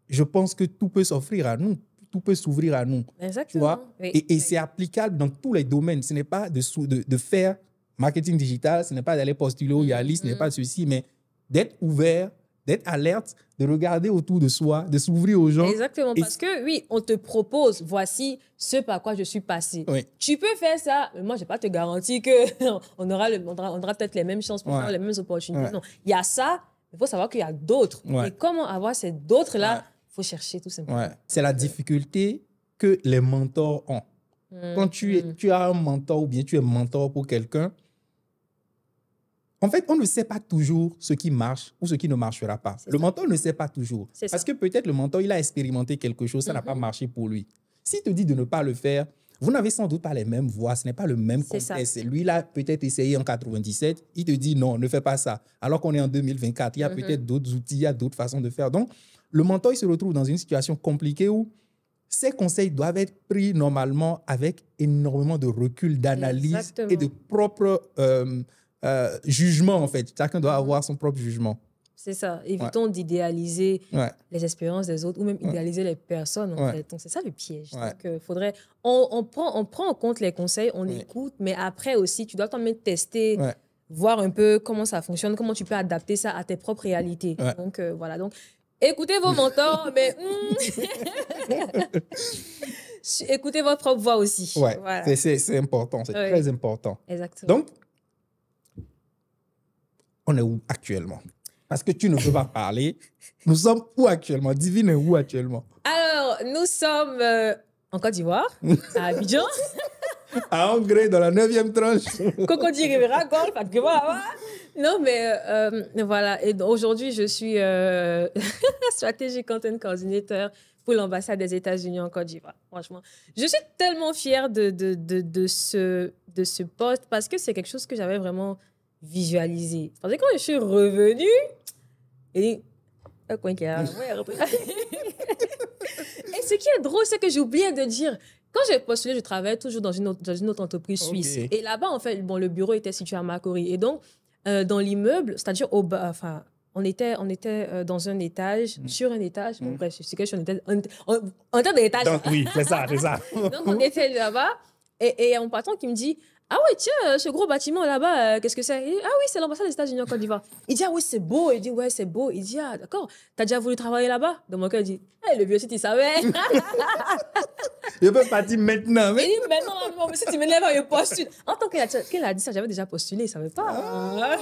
je pense que tout peut s'offrir à nous. Tout peut s'ouvrir à nous. Exactement. Tu vois? Oui. Et c'est applicable dans tous les domaines. Ce n'est pas de faire marketing digital, ce n'est pas d'aller postuler au Yali, ce n'est pas ceci, mais d'être ouvert, d'être alerte, de regarder autour de sora, de s'ouvrir aux gens. Exactement, Et parce que oui, on te propose, voici ce par quoi je suis passée. Oui. Tu peux faire ça, mais moi, je n'ai pas te garantir qu'on aura, on aura peut-être les mêmes chances pour Ouais. faire les mêmes opportunités. Ouais. Non, il y a ça, il faut savoir qu'il y a d'autres. Ouais. Et comment avoir ces d'autres-là, Ouais. il faut chercher tout simplement. Ouais. C'est la difficulté que les mentors ont. Quand tu as un mentor ou bien tu es mentor pour quelqu'un, en fait, on ne sait pas toujours ce qui marche ou ce qui ne marchera pas. Le mentor ne sait pas toujours. C'est Parce ça. que peut-être le mentor, il a expérimenté quelque chose, ça n'a pas marché pour lui. S'il te dit de ne pas le faire, vous n'avez sans doute pas les mêmes voix, ce n'est pas le même C'est ça. contexte. Lui, il a peut-être essayé en 97, il te dit non, ne fais pas ça. Alors qu'on est en 2024, il y a peut-être d'autres outils, il y a d'autres façons de faire. Donc, le mentor, il se retrouve dans une situation compliquée où ces conseils doivent être pris normalement avec énormément de recul, d'analyse Exactement. et de propre jugement, en fait. Chacun doit avoir son propre jugement. C'est ça. Évitons d'idéaliser Ouais. les expériences des autres ou même idéaliser les personnes, en Ouais. fait. Donc, c'est ça le piège. Ouais. Donc, faudrait... on prend en compte les conseils, on écoute, mais après aussi, tu dois quand même tester, Ouais. voir un peu comment ça fonctionne, comment tu peux adapter ça à tes propres réalités. Ouais. Donc, voilà. Donc, écoutez vos mentors, mais écoutez votre propre voix aussi. Ouais. Voilà. C'est important, c'est très important. Exactement. Donc, on est où actuellement? Parce que tu ne peux pas parler. Nous sommes où actuellement? Divine est où actuellement? Alors, nous sommes en Côte d'Ivoire, à Abidjan. À Angré, dans la 9e tranche. Cocody Rivera Golf, à Guevara. Non, mais voilà. Et aujourd'hui, je suis strategic content coordinator pour l'ambassade des États-Unis en Côte d'Ivoire. Franchement, je suis tellement fière de ce poste parce que c'est quelque chose que j'avais vraiment visualisé. Parce que quand je suis revenue, et et ce qui est drôle, c'est que j'ai oublié de dire, quand j'ai postulé, je travaillais toujours dans une autre entreprise suisse. Ok. Et là-bas, en fait, bon, le bureau était situé à Macquarie. Et donc, dans l'immeuble, c'est-à-dire au bas, enfin, on était dans un étage, sur un étage. Bon, bref, je sais que je suis en termes d'étage. Donc, oui, c'est ça, c'est ça. Donc, on était là-bas. Et mon patron qui me dit, ah oui, tiens, ce gros bâtiment là-bas, qu'est-ce que c'est? Il dit, ah oui, c'est l'ambassade des États-Unis en Côte d'Ivoire. Il dit, ah oui, c'est beau. Il dit, ouais, c'est beau. Il dit, ah d'accord, t'as déjà voulu travailler là-bas? Dans mon cœur, il dit, hey, le vieux site, il savait. Je peux partir maintenant. Il Mais... dit, maintenant, mais si tu me lèves, je postule. En tant qu'elle a dit ça, j'avais déjà postulé, il ne savait pas.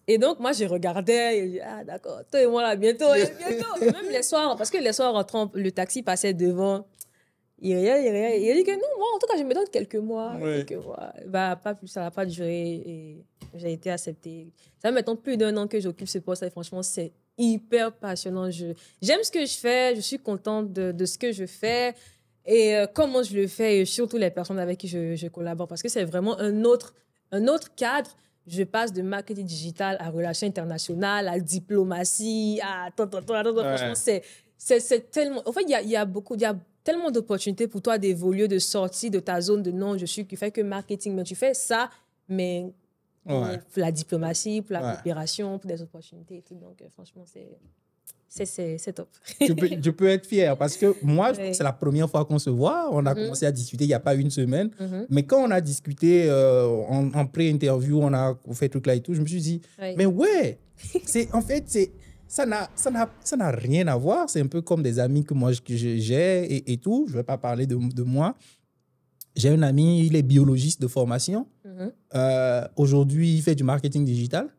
Et donc, moi, je regardais, et je dis, ah d'accord, toi et moi là, bientôt. Et même les soirs, parce que les soirs, rentrant, le taxi passait devant. Il a dit que non, moi, en tout cas, je me donne quelques mois. Ouais. Quelques mois. Bah, pas plus, ça n'a pas duré et j'ai été acceptée. Ça fait maintenant plus d'1 an que j'occupe ce poste et franchement, c'est hyper passionnant. J'aime ce que je fais, je suis contente de ce que je fais et comment je le fais et surtout les personnes avec qui je collabore parce que c'est vraiment un autre cadre. Je passe de marketing digital à relations internationales, à diplomatie, à... Franchement, c'est tellement... En fait, il y a tellement d'opportunités pour toi d'évoluer, de sortir de ta zone de non, je suis qui fait que marketing, mais tu fais ça, mais pour la diplomatie, pour la coopération, pour des opportunités et tout. Donc, franchement, c'est top. Je peux être fier parce que moi, c'est la première fois qu'on se voit. On a commencé à discuter il n'y a pas une semaine. Mais quand on a discuté en pré-interview, on a fait truc là et tout, je me suis dit, mais ouais, en fait, ça n'a rien à voir. C'est un peu comme des amis que moi j'ai et tout. Je ne vais pas parler de moi. J'ai un ami, il est biologiste de formation. Aujourd'hui, il fait du marketing digital.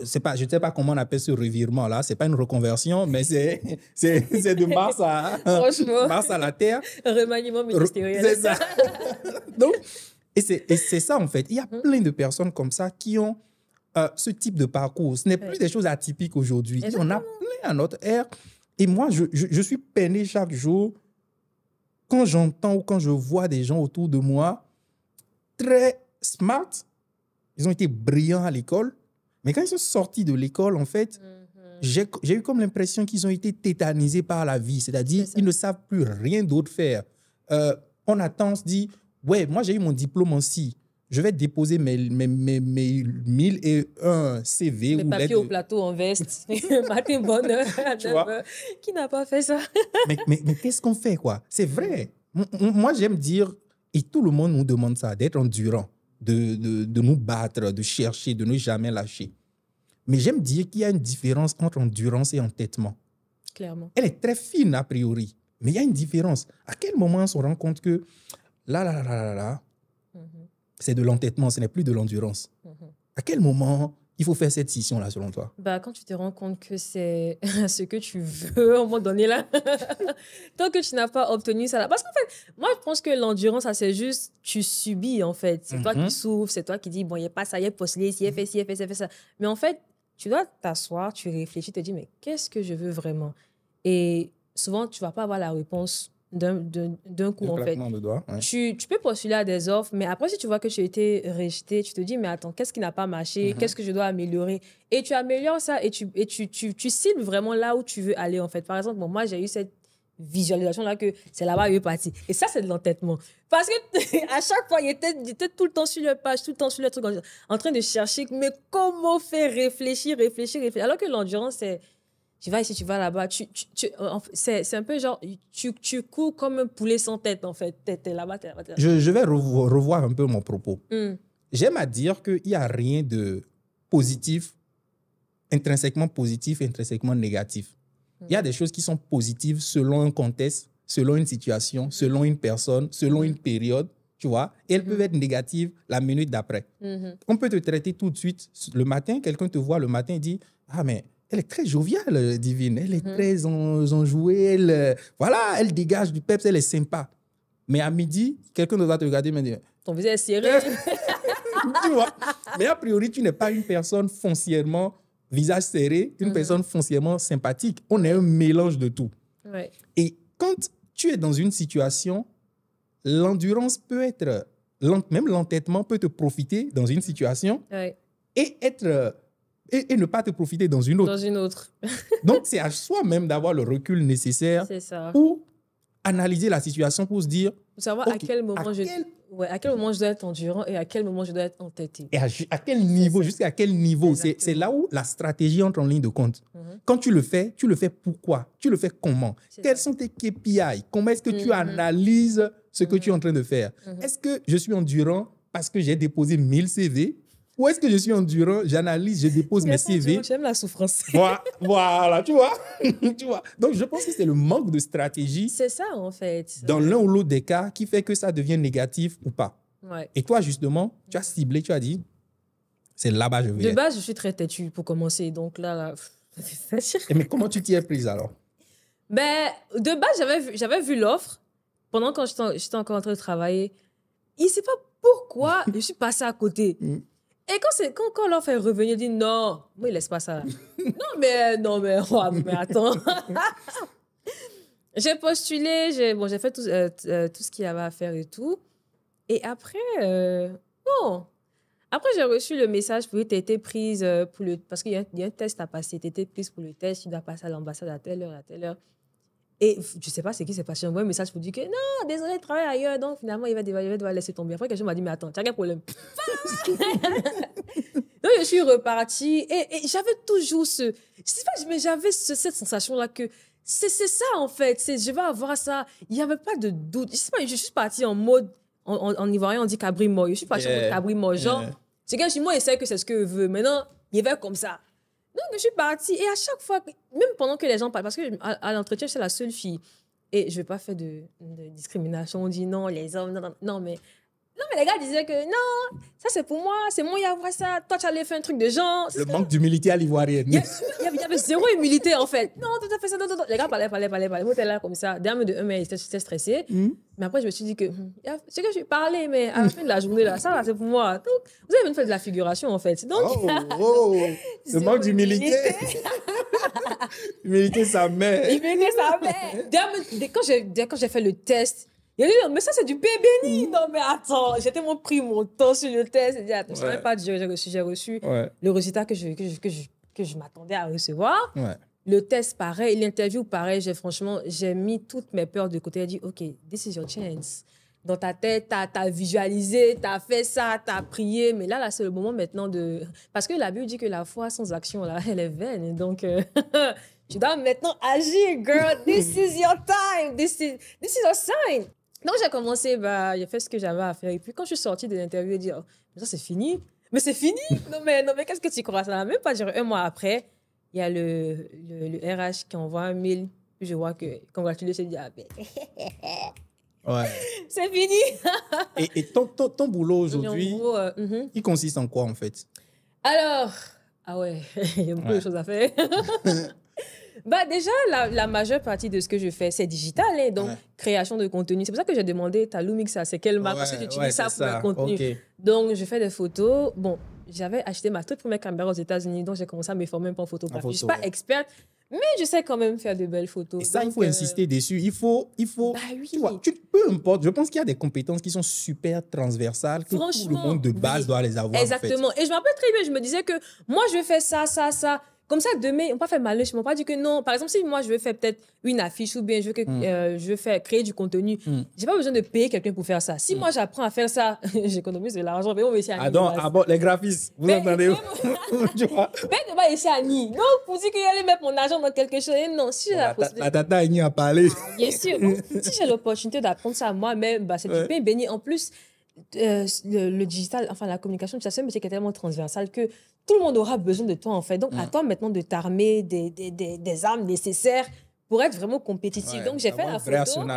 c'est pas, je ne sais pas comment on appelle ce revirement-là. Ce n'est pas une reconversion, mais c'est de Mars Mars à la Terre. Remaniement ministériel. C'est ça. Donc, et c'est ça, en fait. Il y a plein de personnes comme ça qui ont ce type de parcours. Ce n'est plus des choses atypiques aujourd'hui. Il y en a plein à notre ère. Et moi, je suis peiné chaque jour quand j'entends ou quand je vois des gens autour de moi très smart. Ils ont été brillants à l'école. Mais quand ils sont sortis de l'école, en fait, j'ai eu comme l'impression qu'ils ont été tétanisés par la vie. C'est-à-dire qu'ils ne savent plus rien d'autre faire. On attend, on se dit, ouais, moi j'ai eu mon diplôme en ci. Je vais déposer mes 1001 CV. Les papiers au plateau en veste. Matin, bonne heure. Qui n'a pas fait ça? mais qu'est-ce qu'on fait, quoi? C'est vrai. Moi, j'aime dire, et tout le monde nous demande ça, d'être endurant, de nous battre, de chercher, de ne jamais lâcher. Mais j'aime dire qu'il y a une différence entre endurance et entêtement. Clairement. Elle est très fine, a priori. Mais il y a une différence. À quel moment on se rend compte que là, c'est de l'entêtement, ce n'est plus de l'endurance? À quel moment il faut faire cette scission-là, selon toi? Quand tu te rends compte que c'est ce que tu veux, à un moment donné, là, tant que tu n'as pas obtenu ça, là. Parce qu'en fait, moi, je pense que l'endurance, ça, c'est juste, tu subis, en fait. C'est toi qui souffres, c'est toi qui dis, bon, il n'y a pas ça, il y a postulé, il y a fait ci, il y a fait ça. Mais en fait, tu dois t'asseoir, tu réfléchis, tu te dis, mais qu'est-ce que je veux vraiment? Et souvent, tu ne vas pas avoir la réponse d'un coup, en fait. De doigt, ouais. Tu peux postuler à des offres, mais après, si tu vois que tu as été rejeté, tu te dis, mais attends, qu'est-ce qui n'a pas marché? Qu'est-ce que je dois améliorer? Et tu améliores ça et tu cibles vraiment là où tu veux aller, en fait. Par exemple, moi, j'ai eu cette visualisation-là que c'est là-bas où il est parti. Et ça, c'est de l'entêtement. Parce que à chaque fois, il était tout le temps sur le page, tout le temps sur le truc, en train de chercher, mais comment faire réfléchir. Alors que l'endurance, c'est... Tu vas ici, tu vas là-bas. C'est un peu genre, tu cours comme un poulet sans tête, en fait. T'es là-bas, t'es là-bas. Je vais revoir un peu mon propos. J'aime à dire qu'il n'y a rien de positif, intrinsèquement négatif. Il y a des choses qui sont positives selon un contexte, selon une situation, selon une personne, selon une période, tu vois. Et elles peuvent être négatives la minute d'après. On peut te traiter tout de suite. Le matin, quelqu'un te voit le matin et dit « Ah, mais... elle est très joviale, Divine. Elle est très enjouée. Elle dégage du peps, elle est sympa. Mais à midi, quelqu'un va te regarder et me dire... Ton visage est serré. Tu vois? Mais a priori, tu n'es pas une personne foncièrement visage serré, une personne foncièrement sympathique. On est un mélange de tout. Ouais. Et quand tu es dans une situation, l'endurance peut être... Même l'entêtement peut te profiter dans une situation et être... Et ne pas te profiter dans une autre. Donc, c'est à soi-même d'avoir le recul nécessaire pour analyser la situation, pour se dire... Pour savoir à quel moment je dois être endurant et à quel moment je dois être entêté. Et à quel niveau, jusqu'à quel niveau. C'est là où la stratégie entre en ligne de compte. Quand tu le fais pourquoi? Tu le fais comment? Quels sont tes KPI? Comment est-ce que tu analyses ce que tu es en train de faire? Est-ce que je suis endurant parce que j'ai déposé 1000 CV? Ou est-ce que je suis endurant, j'analyse, je dépose mes CV? J'aime la souffrance. Voilà, tu vois? Tu vois? Donc, je pense que c'est le manque de stratégie. C'est ça, en fait. Dans l'un ou l'autre des cas qui fait que ça devient négatif ou pas. Ouais. Et toi, justement, tu as ciblé, tu as dit, c'est là-bas je vais être. De base, je suis très têtue pour commencer. Donc là mais comment tu t'y es prise alors? De base, j'avais vu l'offre pendant quand j'étais encore en train de travailler. Il ne sait pas pourquoi je suis passée à côté. Et quand l'offre est revenue, il dit non, moi, il laisse pas ça. non, mais attends. J'ai postulé, j'ai fait tout ce qu'il y avait à faire et tout. Et après, après j'ai reçu le message pour que tu aies été prise pour parce qu'il y a un test à passer. Tu as été prise pour le test, tu dois passer à l'ambassade à telle heure. Et je ne sais pas ce qui s'est passé. J'envoie un message pour dire que non, désolé, je travaille ailleurs. Donc finalement, il va devoir laisser tomber. Après, quelqu'un m'a dit, mais attends, tu as quel problème? Donc je suis repartie et j'avais toujours je sais pas, mais j'avais cette sensation-là que c'est ça en fait. Je vais avoir ça. Il n'y avait pas de doute. Je sais pas, je suis partie en mode, en ivoirien, on dit cabri mort. Je suis partie en mode cabri mort. Genre, c'est que moi, il sait que c'est ce que je veux. Maintenant, il va comme ça. Donc, je suis partie. Et à chaque fois, même pendant que les gens parlent, parce qu'à l'entretien, je suis la seule fille. Et je ne vais pas faire de discrimination. On dit non, les hommes, non, mais Non, mais les gars disaient que non, ça c'est pour moi, c'est moi, il y a voir ça. Toi, tu allais faire un truc de genre. Le manque d'humilité à l'ivoirienne. Il y avait zéro humilité, en fait. Non, tout à fait ça. Non. Les gars parlaient. Moi, j'étais là comme ça. Derrière de eux, mais j'étais stressée. Mais après, je me suis dit que c'est que je vais parler, mais à la fin de la journée, là, ça, là, c'est pour moi. Donc, vous avez même fait de la figuration, en fait. Donc, le manque d'humilité. Humilité, ça met. Humilité, ça met. Quand j'ai fait le test, il a dit, non, mais ça, c'est du pain béni. Non, mais attends, j'ai tellement pris mon temps sur le test. J'ai dit, attends, je ne savais pas dire, j'ai reçu le résultat que je m'attendais à recevoir. Ouais. Le test, pareil. L'interview, pareil. J'ai mis toutes mes peurs de côté. J'ai dit, OK, this is your chance. Dans ta tête, t'as visualisé, t'as fait ça, t'as prié. Mais là, c'est le moment maintenant de... Parce que la Bible dit que la foi sans action, là, elle est vaine. Donc... tu dois maintenant agir, girl. This is your time. This is your sign. Donc, j'ai commencé, j'ai fait ce que j'avais à faire. Et puis, quand je suis sortie de l'interview, j'ai dit, oh, ça, c'est fini. Mais c'est fini. non, mais qu'est-ce que tu crois? Ça n'a même pas duré un mois après. Il y a le RH qui envoie un mail. Puis, je vois que, congratulations, je dis, ah, ben, ouais. c'est fini. et ton boulot aujourd'hui, il consiste en quoi, en fait? Alors, ah ouais, il y a beaucoup de choses à faire. Déjà, la majeure partie de ce que je fais, c'est digital. Hein, donc, création de contenu. C'est pour ça que j'ai demandé, ta Lumix, c'est quelle marque? Parce que j'utilise ça pour le contenu. Okay. Donc, je fais des photos. Bon, j'avais acheté ma toute première caméra aux États-Unis, donc j'ai commencé à me former un peu en photographie. Je ne suis pas experte, mais je sais quand même faire de belles photos. Et ça, il faut insister dessus. Il faut oui. Tu vois, peu importe. Je pense qu'il y a des compétences qui sont super transversales, que tout le monde de base doit les avoir. Exactement. En fait. Et je me rappelle très bien, je me disais que moi, je vais faire ça. Comme ça, demain, on ne va pas faire mal. Je ne m'en pas dit que non. Par exemple, si moi, je veux faire peut-être une affiche ou bien je veux créer du contenu, je n'ai pas besoin de payer quelqu'un pour faire ça. Si moi, j'apprends à faire ça, j'économise de l'argent. Mais on va essayer à bon, les graphistes, vous entendez où? Tu vois? Mais on va essayer à Ni. Donc, pour dire qu'il allait mettre mon argent dans quelque chose, non. Si j'ai la possibilité. La tata Ni a parlé. Bien sûr. Donc, si j'ai l'opportunité d'apprendre ça à moi-même, c'est du pain béni. En plus, le digital, enfin, la communication, c'est un métier qui est tellement transversal que tout le monde aura besoin de toi, en fait. Donc, à toi maintenant de t'armer des armes nécessaires pour être vraiment compétitif. Donc, j'ai fait la photo.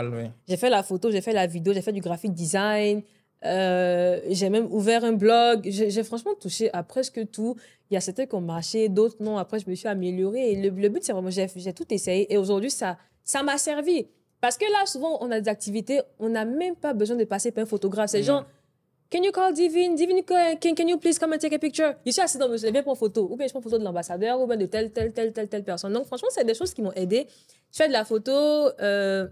J'ai fait la photo, j'ai fait la vidéo, j'ai fait du graphic design. J'ai même ouvert un blog. J'ai franchement touché à presque tout. Il y a certains qui ont marché, d'autres non. Après, je me suis améliorée. Et le but, c'est vraiment, j'ai tout essayé. Et aujourd'hui, ça m'a servi. Parce que là, souvent, on a des activités, on n'a même pas besoin de passer par un photographe. C'est genre, can you call Divine? Divine, can you please come and take a picture? Je suis assise dans le je viens prendre photo. Ou bien je prends photo de l'ambassadeur, ou bien de telle personne. Donc, franchement, c'est des choses qui m'ont aidé. Je fais de la photo,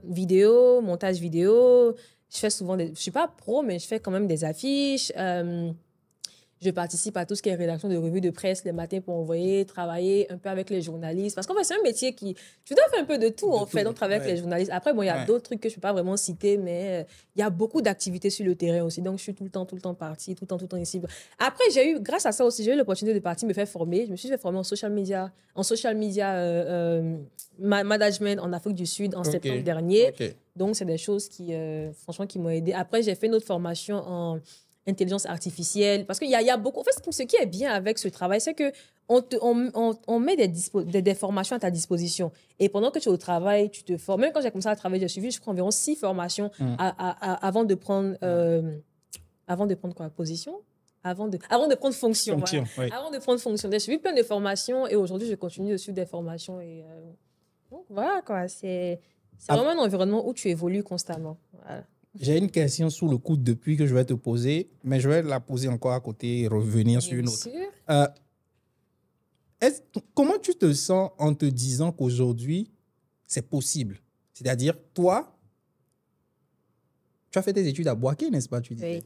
vidéo, montage vidéo. Je fais souvent je suis pas pro, mais je fais quand même des affiches. Je participe à tout ce qui est rédaction de revues de presse le matin pour envoyer, travailler un peu avec les journalistes. Parce qu'en fait, c'est un métier qui... Tu dois faire un peu de tout, en fait, donc travailler avec les journalistes. Après, bon, il y a d'autres trucs que je ne peux pas vraiment citer, mais il y a beaucoup d'activités sur le terrain aussi. Donc, je suis tout le temps partie, tout le temps ici. Après, grâce à ça aussi, j'ai eu l'opportunité de partir me faire former. Je me suis fait former en social media management en Afrique du Sud en septembre dernier. Donc, c'est des choses qui, franchement, qui m'ont aidé. Après, j'ai fait une autre formation en intelligence artificielle, parce qu'il y a beaucoup... En fait, ce qui est bien avec ce travail, c'est qu'on met des formations à ta disposition. Et pendant que tu es au travail, tu te formes. Même quand j'ai commencé à travailler, j'ai suivi, je crois, environ 6 formations avant de prendre... avant de prendre quoi? Position? Avant de prendre fonction. Voilà. Oui. Avant de prendre fonction. J'ai suivi plein de formations et aujourd'hui, je continue de suivre des formations. Et, donc, voilà, quoi. C'est vraiment un environnement où tu évolues constamment. Voilà. J'ai une question sous le coude depuis que je vais te poser, mais je vais la poser encore à côté et revenir sur une autre. Comment tu te sens en te disant qu'aujourd'hui, c'est possible? C'est-à-dire, toi, tu as fait tes études à Boaké, n'est-ce pas? Tu disais. Oui.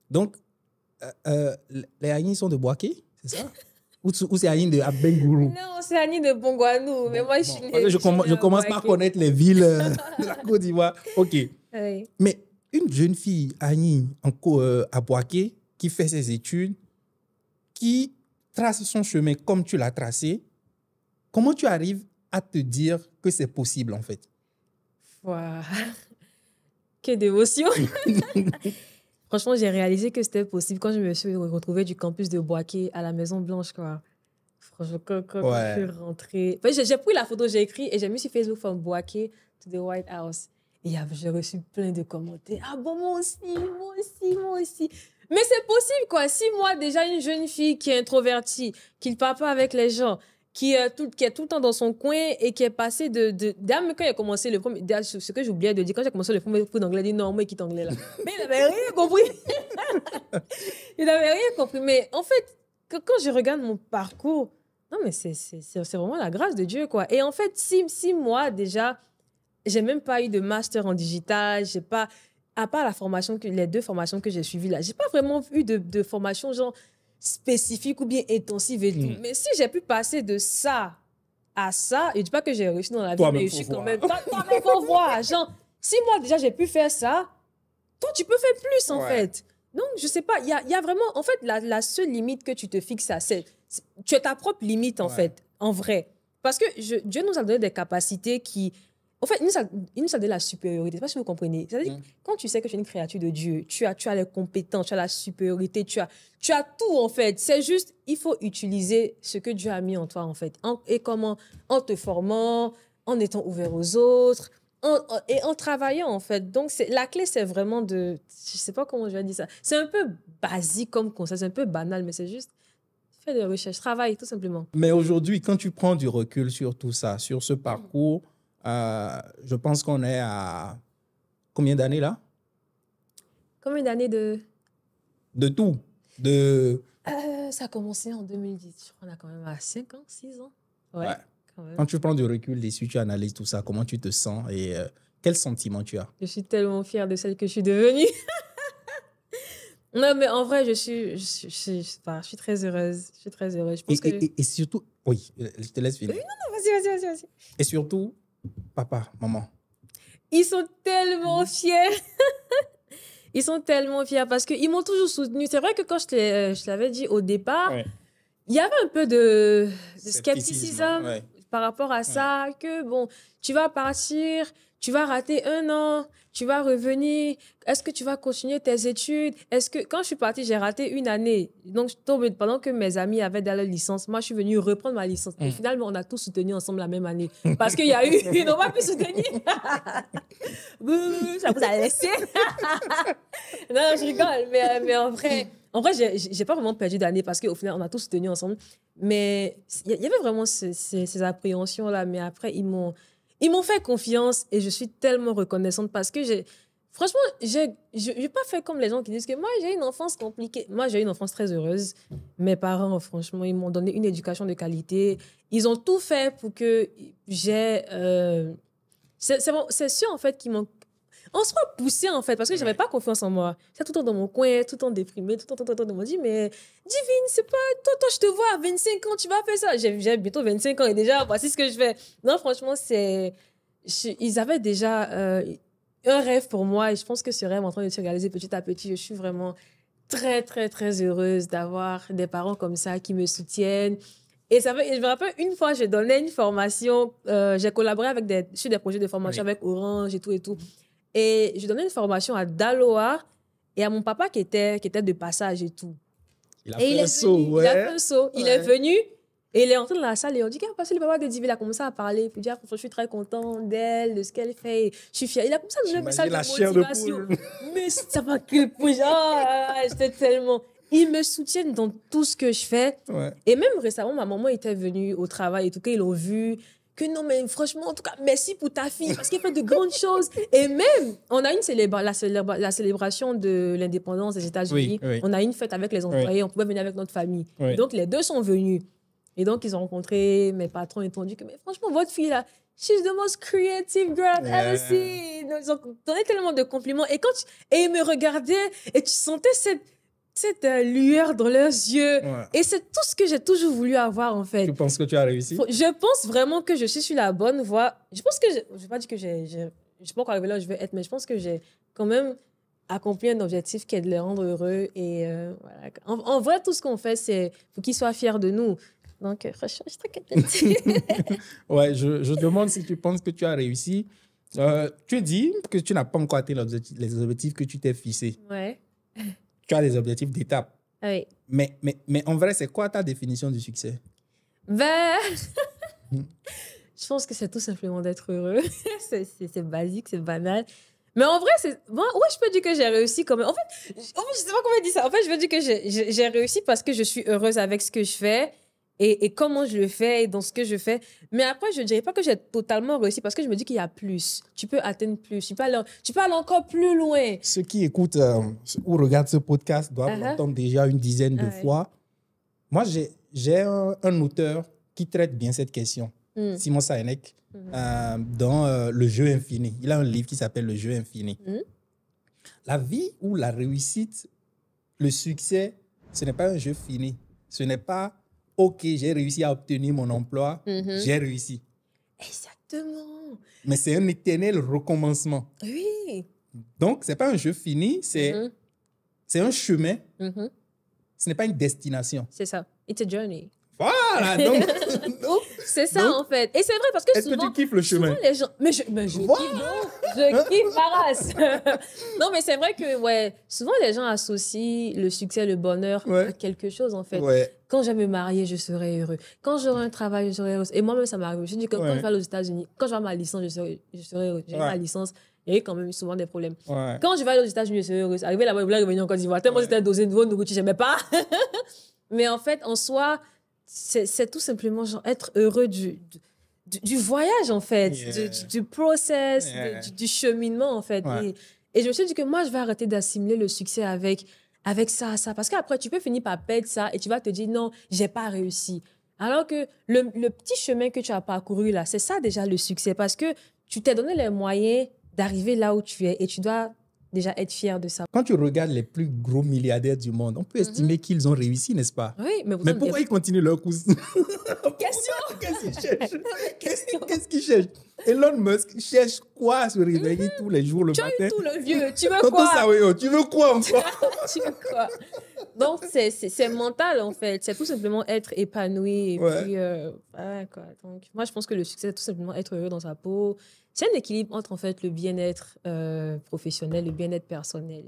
Donc, les Agnis sont de Boaké, c'est ça? Ou c'est Agnis de Abengourou? Non, c'est Agnis de Bongouanou. Mais moi, je commence par connaître les villes de la Côte d'Ivoire. OK. Oui. Mais une jeune fille, Annie, à Boaké, qui fait ses études, qui trace son chemin comme tu l'as tracé, comment tu arrives à te dire que c'est possible, en fait? Wow. Quelle dévotion! Franchement, j'ai réalisé que c'était possible quand je me suis retrouvée du campus de Boaké à la Maison Blanche, quoi. Franchement, quand je suis rentrée... J'ai pris la photo, j'ai écrit et j'ai mis sur Facebook from Boaké to the White House. Et j'ai reçu plein de commentaires. Ah bon, moi aussi, moi aussi, moi aussi. Mais c'est possible, quoi. Si moi, déjà, une jeune fille qui est introvertie, qui ne parle pas avec les gens, qui est tout le temps dans son coin et qui est passée Dame, quand il a commencé le premier... Ce que j'oubliais de dire, quand j'ai commencé le premier cours d'anglais, il dit non, moi, qui t'anglais là. Mais il n'avait rien compris. Il n'avait rien compris. Mais en fait, quand je regarde mon parcours, non, mais c'est vraiment la grâce de Dieu, quoi. Et en fait, si moi, déjà, j'ai même pas eu de master en digital, j'ai pas... À part les 2 formations que j'ai suivies là, j'ai pas vraiment eu de formation genre spécifique ou bien intensive et tout. Mais si j'ai pu passer de ça à ça, je dis pas que j'ai réussi dans la vie, mais je suis quand même... Toi-même, faut voir. Genre, si moi déjà j'ai pu faire ça, toi tu peux faire plus en fait. Donc, je sais pas, il y a vraiment... En fait, la seule limite que tu te fixes à tu es ta propre limite en fait, en vrai. Parce que Dieu nous a donné des capacités qui... En fait, il nous a donné la supériorité. Je ne sais pas si vous comprenez. C'est-à-dire que quand tu sais que tu es une créature de Dieu, tu as les compétences, tu as la supériorité, tu as tout, en fait. C'est juste, il faut utiliser ce que Dieu a mis en toi, en fait. Et comment? En te formant, en étant ouvert aux autres, et en travaillant, en fait. Donc, la clé, c'est vraiment de... Je ne sais pas comment je vais dire ça. C'est un peu basique comme concept, c'est un peu banal, mais c'est juste... Fais des recherches, travaille, tout simplement. Mais aujourd'hui, quand tu prends du recul sur tout ça, sur ce parcours, je pense qu'on est à combien d'années là? Combien d'années de... De tout. Ça a commencé en 2010. Je crois qu'on a quand même à 5 ans, 6 ans. Ouais. Quand même. Quand tu prends du recul dessus, tu analyses tout ça, comment tu te sens et quel sentiment tu as? Je suis tellement fière de celle que je suis devenue. Non, mais en vrai, je suis très heureuse. Je suis très heureuse. Je pense et surtout, oui, je te laisse finir. Oui, non, vas-y. Et surtout, papa, maman. Ils sont tellement fiers. Ils sont tellement fiers parce qu'ils m'ont toujours soutenue. C'est vrai que quand je l'avais dit au départ, il y avait un peu de scepticisme par rapport à ça, que bon, tu vas partir, tu vas rater 1 an, tu vas revenir, est-ce que tu vas continuer tes études? Quand je suis partie, j'ai raté 1 année. Donc, pendant que mes amis avaient dans leur licence, moi, je suis venue reprendre ma licence. Et finalement, on a tous soutenu ensemble la même année. Parce qu'il y a eu, ils n'ont pas pu soutenir. Ça vous a laissé. Non, je rigole, mais en vrai, j'ai pas vraiment perdu d'année parce qu'au final, on a tous soutenu ensemble. Mais il y avait vraiment ces appréhensions-là. Mais après, ils m'ont fait confiance et je suis tellement reconnaissante parce que franchement, je n'ai pas fait comme les gens qui disent que moi, j'ai une enfance compliquée. Moi, j'ai une enfance très heureuse. Mes parents, franchement, ils m'ont donné une éducation de qualité. Ils ont tout fait pour que j'ai... c'est sûr, en fait, qu'ils m'ont... On se voit pousser, en fait, parce que je n'avais pas confiance en moi. J'étais tout le temps dans mon coin, tout le temps déprimée, tout le temps. On m'a dit, mais Divine, c'est pas... Toi, je te vois à 25 ans, tu vas faire ça. J'ai bientôt 25 ans et déjà, voici ce que je fais. Non, franchement, ils avaient déjà un rêve pour moi et je pense que ce rêve est en train de se réaliser petit à petit. Je suis vraiment très, très, très heureuse d'avoir des parents comme ça qui me soutiennent. Et je me rappelle, une fois, j'ai donné une formation, j'ai collaboré sur des projets de formation avec Orange et tout. Et je donnais une formation à Daloa et à mon papa qui était de passage et tout. Il a fait un saut, Il a fait un saut. Il est venu et il est entré dans la salle et on dit qu'il a passé le papa de Divi. Il a commencé à parler. Puis dire, je suis très content d'elle, de ce qu'elle fait. Je suis fière. Il a commencé à donner un message de motivation. Mais ça va que pour j'étais tellement... Ils me soutiennent dans tout ce que je fais. Et même récemment, ma maman était venue au travail et tout, qu'ils l'ont vu. Que non, mais franchement, en tout cas, merci pour ta fille parce qu'elle fait de grandes choses. Et même, on a la célébration de l'indépendance des États-Unis. On a une fête avec les employés, on pouvait venir avec notre famille. Donc, les deux sont venus. Et donc, ils ont rencontré mes patrons et ont dit que, mais franchement, votre fille là, she's the most creative girl I've ever seen. Ils ont donné tellement de compliments. Et ils me regardaient et tu sentais cette lueur dans leurs yeux. Et c'est tout ce que j'ai toujours voulu avoir, en fait. Tu penses que tu as réussi? Je pense vraiment que je suis sur la bonne voie. Je pense que je ne vais pas dire que je suis pas encore arrivée là où je veux être, mais je pense que j'ai quand même accompli un objectif qui est de les rendre heureux. Et voilà. En vrai, tout ce qu'on fait, c'est pour qu'ils soient fiers de nous. Donc, franchement, je suis très contente. Ouais, je demande si tu penses que tu as réussi. Tu dis que tu n'as pas encore atteint les objectifs que tu t'es fixés. Ouais. Tu as des objectifs d'étape. Oui. Mais en vrai, c'est quoi ta définition du succès? Ben, Je pense que c'est tout simplement d'être heureux. C'est basique, c'est banal. Mais en vrai, bon, ouais, je peux dire que j'ai réussi quand même. En fait, je sais pas comment dire ça. En fait, je veux dire que j'ai réussi parce que je suis heureuse avec ce que je fais et comment je le fais et dans ce que je fais. Mais après, je dirais pas que j'ai totalement réussi parce que je me dis qu'il y a plus. Tu peux atteindre plus. Tu peux aller encore plus loin. Ceux qui écoutent ou regardent ce podcast doivent l'entendre déjà une dizaine de fois. Moi, j'ai un auteur qui traite bien cette question, Simon Sinek, dans Le jeu infini. Il a un livre qui s'appelle Le jeu infini. La vie ou la réussite, le succès, ce n'est pas un jeu fini. Ce n'est pas « OK, j'ai réussi à obtenir mon emploi, j'ai réussi ». Exactement. Mais c'est un éternel recommencement. Oui. Donc, ce n'est pas un jeu fini, c'est un chemin. Ce n'est pas une destination. C'est ça. It's a journey. Voilà, donc c'est ça en fait. Et c'est vrai parce que est-ce que tu kiffes le chemin? Les gens, mais je kiffe ma race. Non, mais c'est vrai que ouais, souvent les gens associent le succès, le bonheur à quelque chose en fait. Quand je vais me marier, je serai heureux. Quand j'aurai un travail, je serai heureux. Et moi-même, ça m'arrive. Je dis que quand je vais aux États-Unis, quand je vais à ma licence, je serai heureux. J'ai ma licence. Il y a quand même souvent des problèmes. Quand je vais aller aux États-Unis, je serai heureuse. Arriver là-bas, je voulais revenir en Côte d'Ivoire. Tellement c'était dosé de nouveau, je n'aimais pas. Mais en fait, en soi, c'est tout simplement genre être heureux du voyage, en fait, du process, du cheminement, en fait. Et je me suis dit que moi, je vais arrêter d'assimiler le succès avec ça. Parce qu'après, tu peux finir par perdre ça et tu vas te dire non, j'ai pas réussi. Alors que le petit chemin que tu as parcouru là, c'est ça déjà le succès parce que tu t'es donné les moyens d'arriver là où tu es et tu dois déjà être fier de ça. Quand tu regardes les plus gros milliardaires du monde, on peut estimer qu'ils ont réussi, n'est-ce pas? Oui, mais pourquoi ils continuent leur course? Question. Qu'est-ce qu'ils cherchent? Elon Musk cherche quoi à se réveiller tous les jours le matin? Tu as eu tout le vieux. Tu veux quoi? Tu veux quoi encore? Tu veux quoi? Donc, c'est mental, en fait. C'est tout simplement être épanoui. Et puis, quoi. Donc, moi, je pense que le succès, c'est tout simplement être heureux dans sa peau. C'est un équilibre entre, en fait, le bien-être professionnel, le bien-être personnel.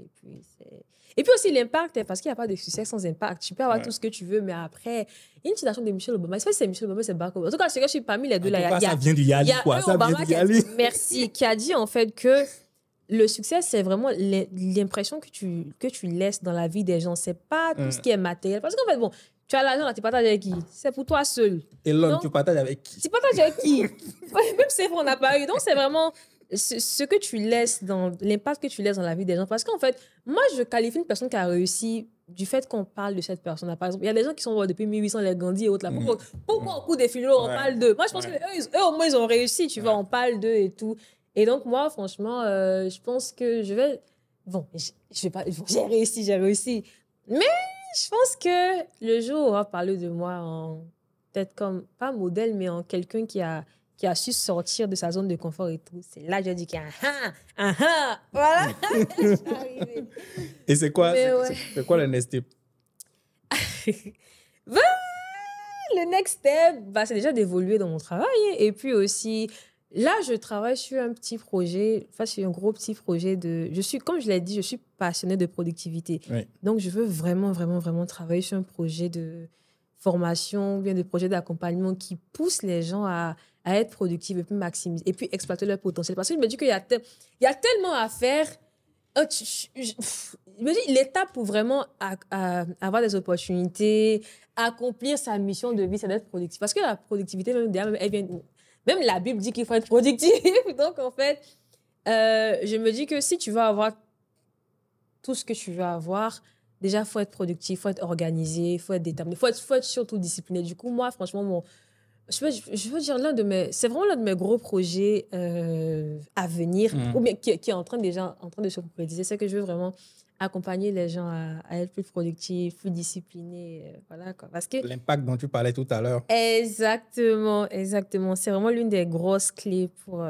Et puis aussi l'impact, parce qu'il n'y a pas de succès sans impact. Tu peux avoir tout ce que tu veux, mais après, il y a une citation de Michelle Obama. Je sais pas si c'est Michelle Obama, c'est Barack Obama. En tout cas, je suis parmi les deux là. Ça vient du Yali, quoi. Ça vient du Yali. Merci. Qui a dit, en fait, que le succès, c'est vraiment l'impression que tu laisses dans la vie des gens. C'est pas tout ce qui est matériel. Parce qu'en fait, bon, tu as l'argent là, tu partages avec qui? C'est pour toi seul. Et l'homme, tu partages avec qui? Tu partages avec qui? Même si on n'a pas eu. Donc, c'est vraiment ce que tu laisses l'impact que tu laisses dans la vie des gens. Parce qu'en fait, moi, je qualifie une personne qui a réussi du fait qu'on parle de cette personne-là. Par exemple, il y a des gens qui sont depuis 1800, les Gandhi et autres. Là. Pourquoi au coup des philo, on parle d'eux? Moi, je pense qu'eux, au moins, ils ont réussi. Tu vois, on parle d'eux et tout. Et donc, moi, franchement, je pense que je vais... Bon, je vais pas... J'ai réussi. Mais je pense que le jour où on va parler de moi en... Peut-être comme, pas modèle, mais en quelqu'un qui a su sortir de sa zone de confort et tout. C'est là que j'ai dit qu'il y a voilà. Et c'est quoi le next step? Le next step, c'est déjà d'évoluer dans mon travail. Et puis aussi, là, je travaille sur un petit projet, sur un gros petit projet comme je l'ai dit, je suis passionnée de productivité. Oui. Donc, je veux vraiment, vraiment, vraiment travailler sur un projet de formation, bien des projets d'accompagnement qui poussent les gens à être productifs et puis maximiser, et puis exploiter leur potentiel. Parce que je me dis qu'il y a tellement à faire. Je me dis, l'étape pour vraiment avoir des opportunités, accomplir sa mission de vie, c'est d'être productif. Parce que la productivité, même la Bible dit qu'il faut être productif. Donc, en fait, je me dis que si tu veux avoir tout ce que tu veux avoir, déjà, il faut être productif, il faut être organisé, il faut être déterminé, il faut être surtout discipliné. Du coup, moi, franchement, je veux dire, c'est vraiment l'un de mes gros projets à venir, ou bien qui est en train de se concrétiser. C'est que je veux vraiment accompagner les gens à être plus productifs, plus disciplinés. Voilà, quoi. Parce que l'impact dont tu parlais tout à l'heure. Exactement. C'est vraiment l'une des grosses clés pour...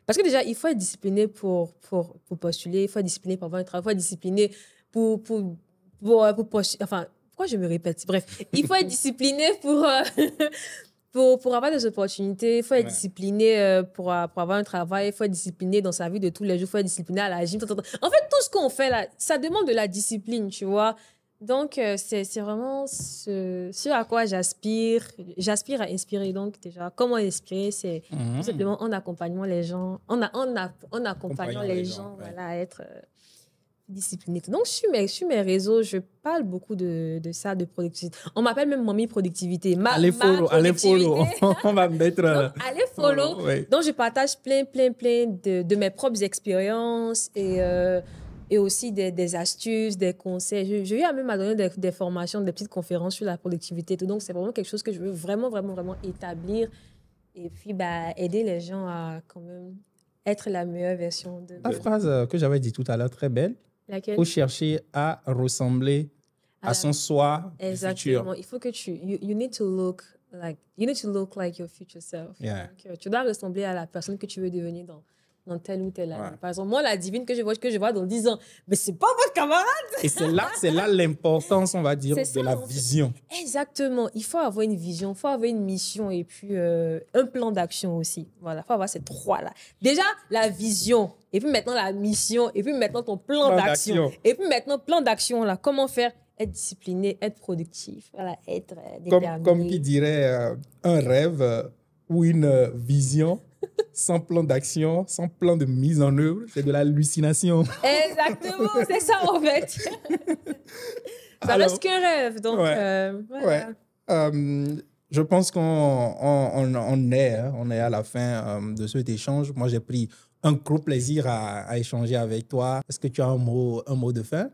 Parce que déjà, il faut être discipliné pour postuler, il faut être discipliné pour avoir un travail, il faut être discipliné pour postuler. Enfin, pourquoi je me répète? Bref, il faut être discipliné pour avoir des opportunités, il faut être discipliné pour avoir un travail, il faut être discipliné dans sa vie de tous les jours, il faut être discipliné à la gym. En fait, tout ce qu'on fait là, ça demande de la discipline, tu vois. Donc, c'est vraiment ce à quoi j'aspire. J'aspire à inspirer. Donc, déjà, comment inspirer? C'est tout simplement en accompagnant les gens, en accompagnant les gens, voilà, à être disciplinés. Donc, sur mes réseaux, je parle beaucoup de ça, de productivité. On m'appelle même Mamie Productivité. Allez follow. On va mettre... Donc, allez follow. Oui. Donc, je partage plein de mes propres expériences et aussi des astuces, des conseils. J'ai eu même à donner des formations, des petites conférences sur la productivité et tout. Donc, c'est vraiment quelque chose que je veux vraiment établir et puis aider les gens à quand même être la meilleure version de... La phrase que j'avais dit tout à l'heure, très belle. Laquelle? Il faut chercher à ressembler à son soi Exactement. futur. Il faut que you need to look like your future self. Yeah. Donc, tu dois ressembler à la personne que tu veux devenir dans telle ou telle année. Par exemple, moi, la divine que je vois dans 10 ans, mais c'est pas votre camarade. Et c'est là l'importance, on va dire, de la vision. Exactement. Il faut avoir une vision, il faut avoir une mission et puis un plan d'action aussi. Voilà, il faut avoir ces trois-là. Déjà, la vision, et puis maintenant la mission, et puis maintenant ton plan d'action. Et puis maintenant, plan d'action, là, comment faire? Être discipliné, être productif, voilà, être déterminé. Comme qui dirait un rêve ou une vision sans plan d'action, sans plan de mise en œuvre, c'est de l'hallucination. Exactement, c'est ça en fait. Ça reste qu'un rêve, donc voilà. Je pense qu'on est à la fin de cet échange. Moi, j'ai pris un gros plaisir à échanger avec toi. Est-ce que tu as un mot de fin?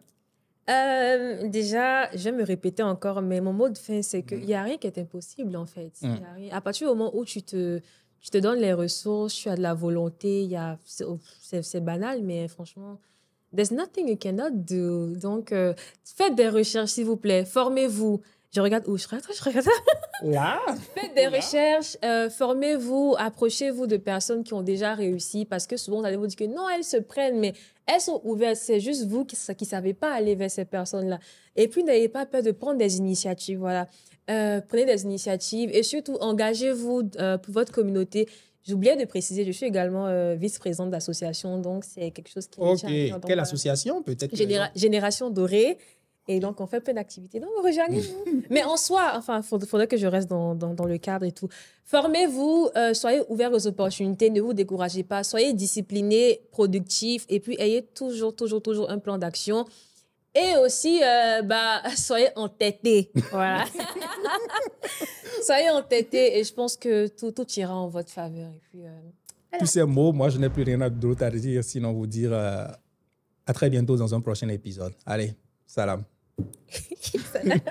Déjà, je vais me répéter encore, mais mon mot de fin, c'est qu'il n'y a rien qui est impossible, en fait. Y a rien. À partir du moment où tu te donnes les ressources, tu as de la volonté, c'est banal, mais franchement, there's nothing you cannot do. Donc, faites des recherches, s'il vous plaît. Formez-vous. Je regarde où? Je regarde. Là. Faites des recherches, formez-vous, approchez-vous de personnes qui ont déjà réussi, parce que souvent, vous allez vous dire que non, elles se prennent, mais elles sont ouvertes. C'est juste vous qui ne savez pas aller vers ces personnes-là. Et puis, n'ayez pas peur de prendre des initiatives. Voilà. Prenez des initiatives et surtout, engagez-vous pour votre communauté. J'oubliais de préciser, je suis également vice-présidente d'association, donc c'est quelque chose qui me tient. Quelle association peut-être? Génération Dorée. Et donc, on fait plein d'activités. Donc, rejoignez-nous. Mais en soi, enfin, il faudrait que je reste dans le cadre et tout. Formez-vous, soyez ouverts aux opportunités, ne vous découragez pas, soyez disciplinés, productifs, et puis ayez toujours un plan d'action. Et aussi, soyez entêtés. Voilà. Soyez entêtés, et je pense que tout ira en votre faveur. Et puis, voilà. Tous ces mots, moi, je n'ai plus rien d'autre à dire, sinon vous dire à très bientôt dans un prochain épisode. Allez, salam. Salam.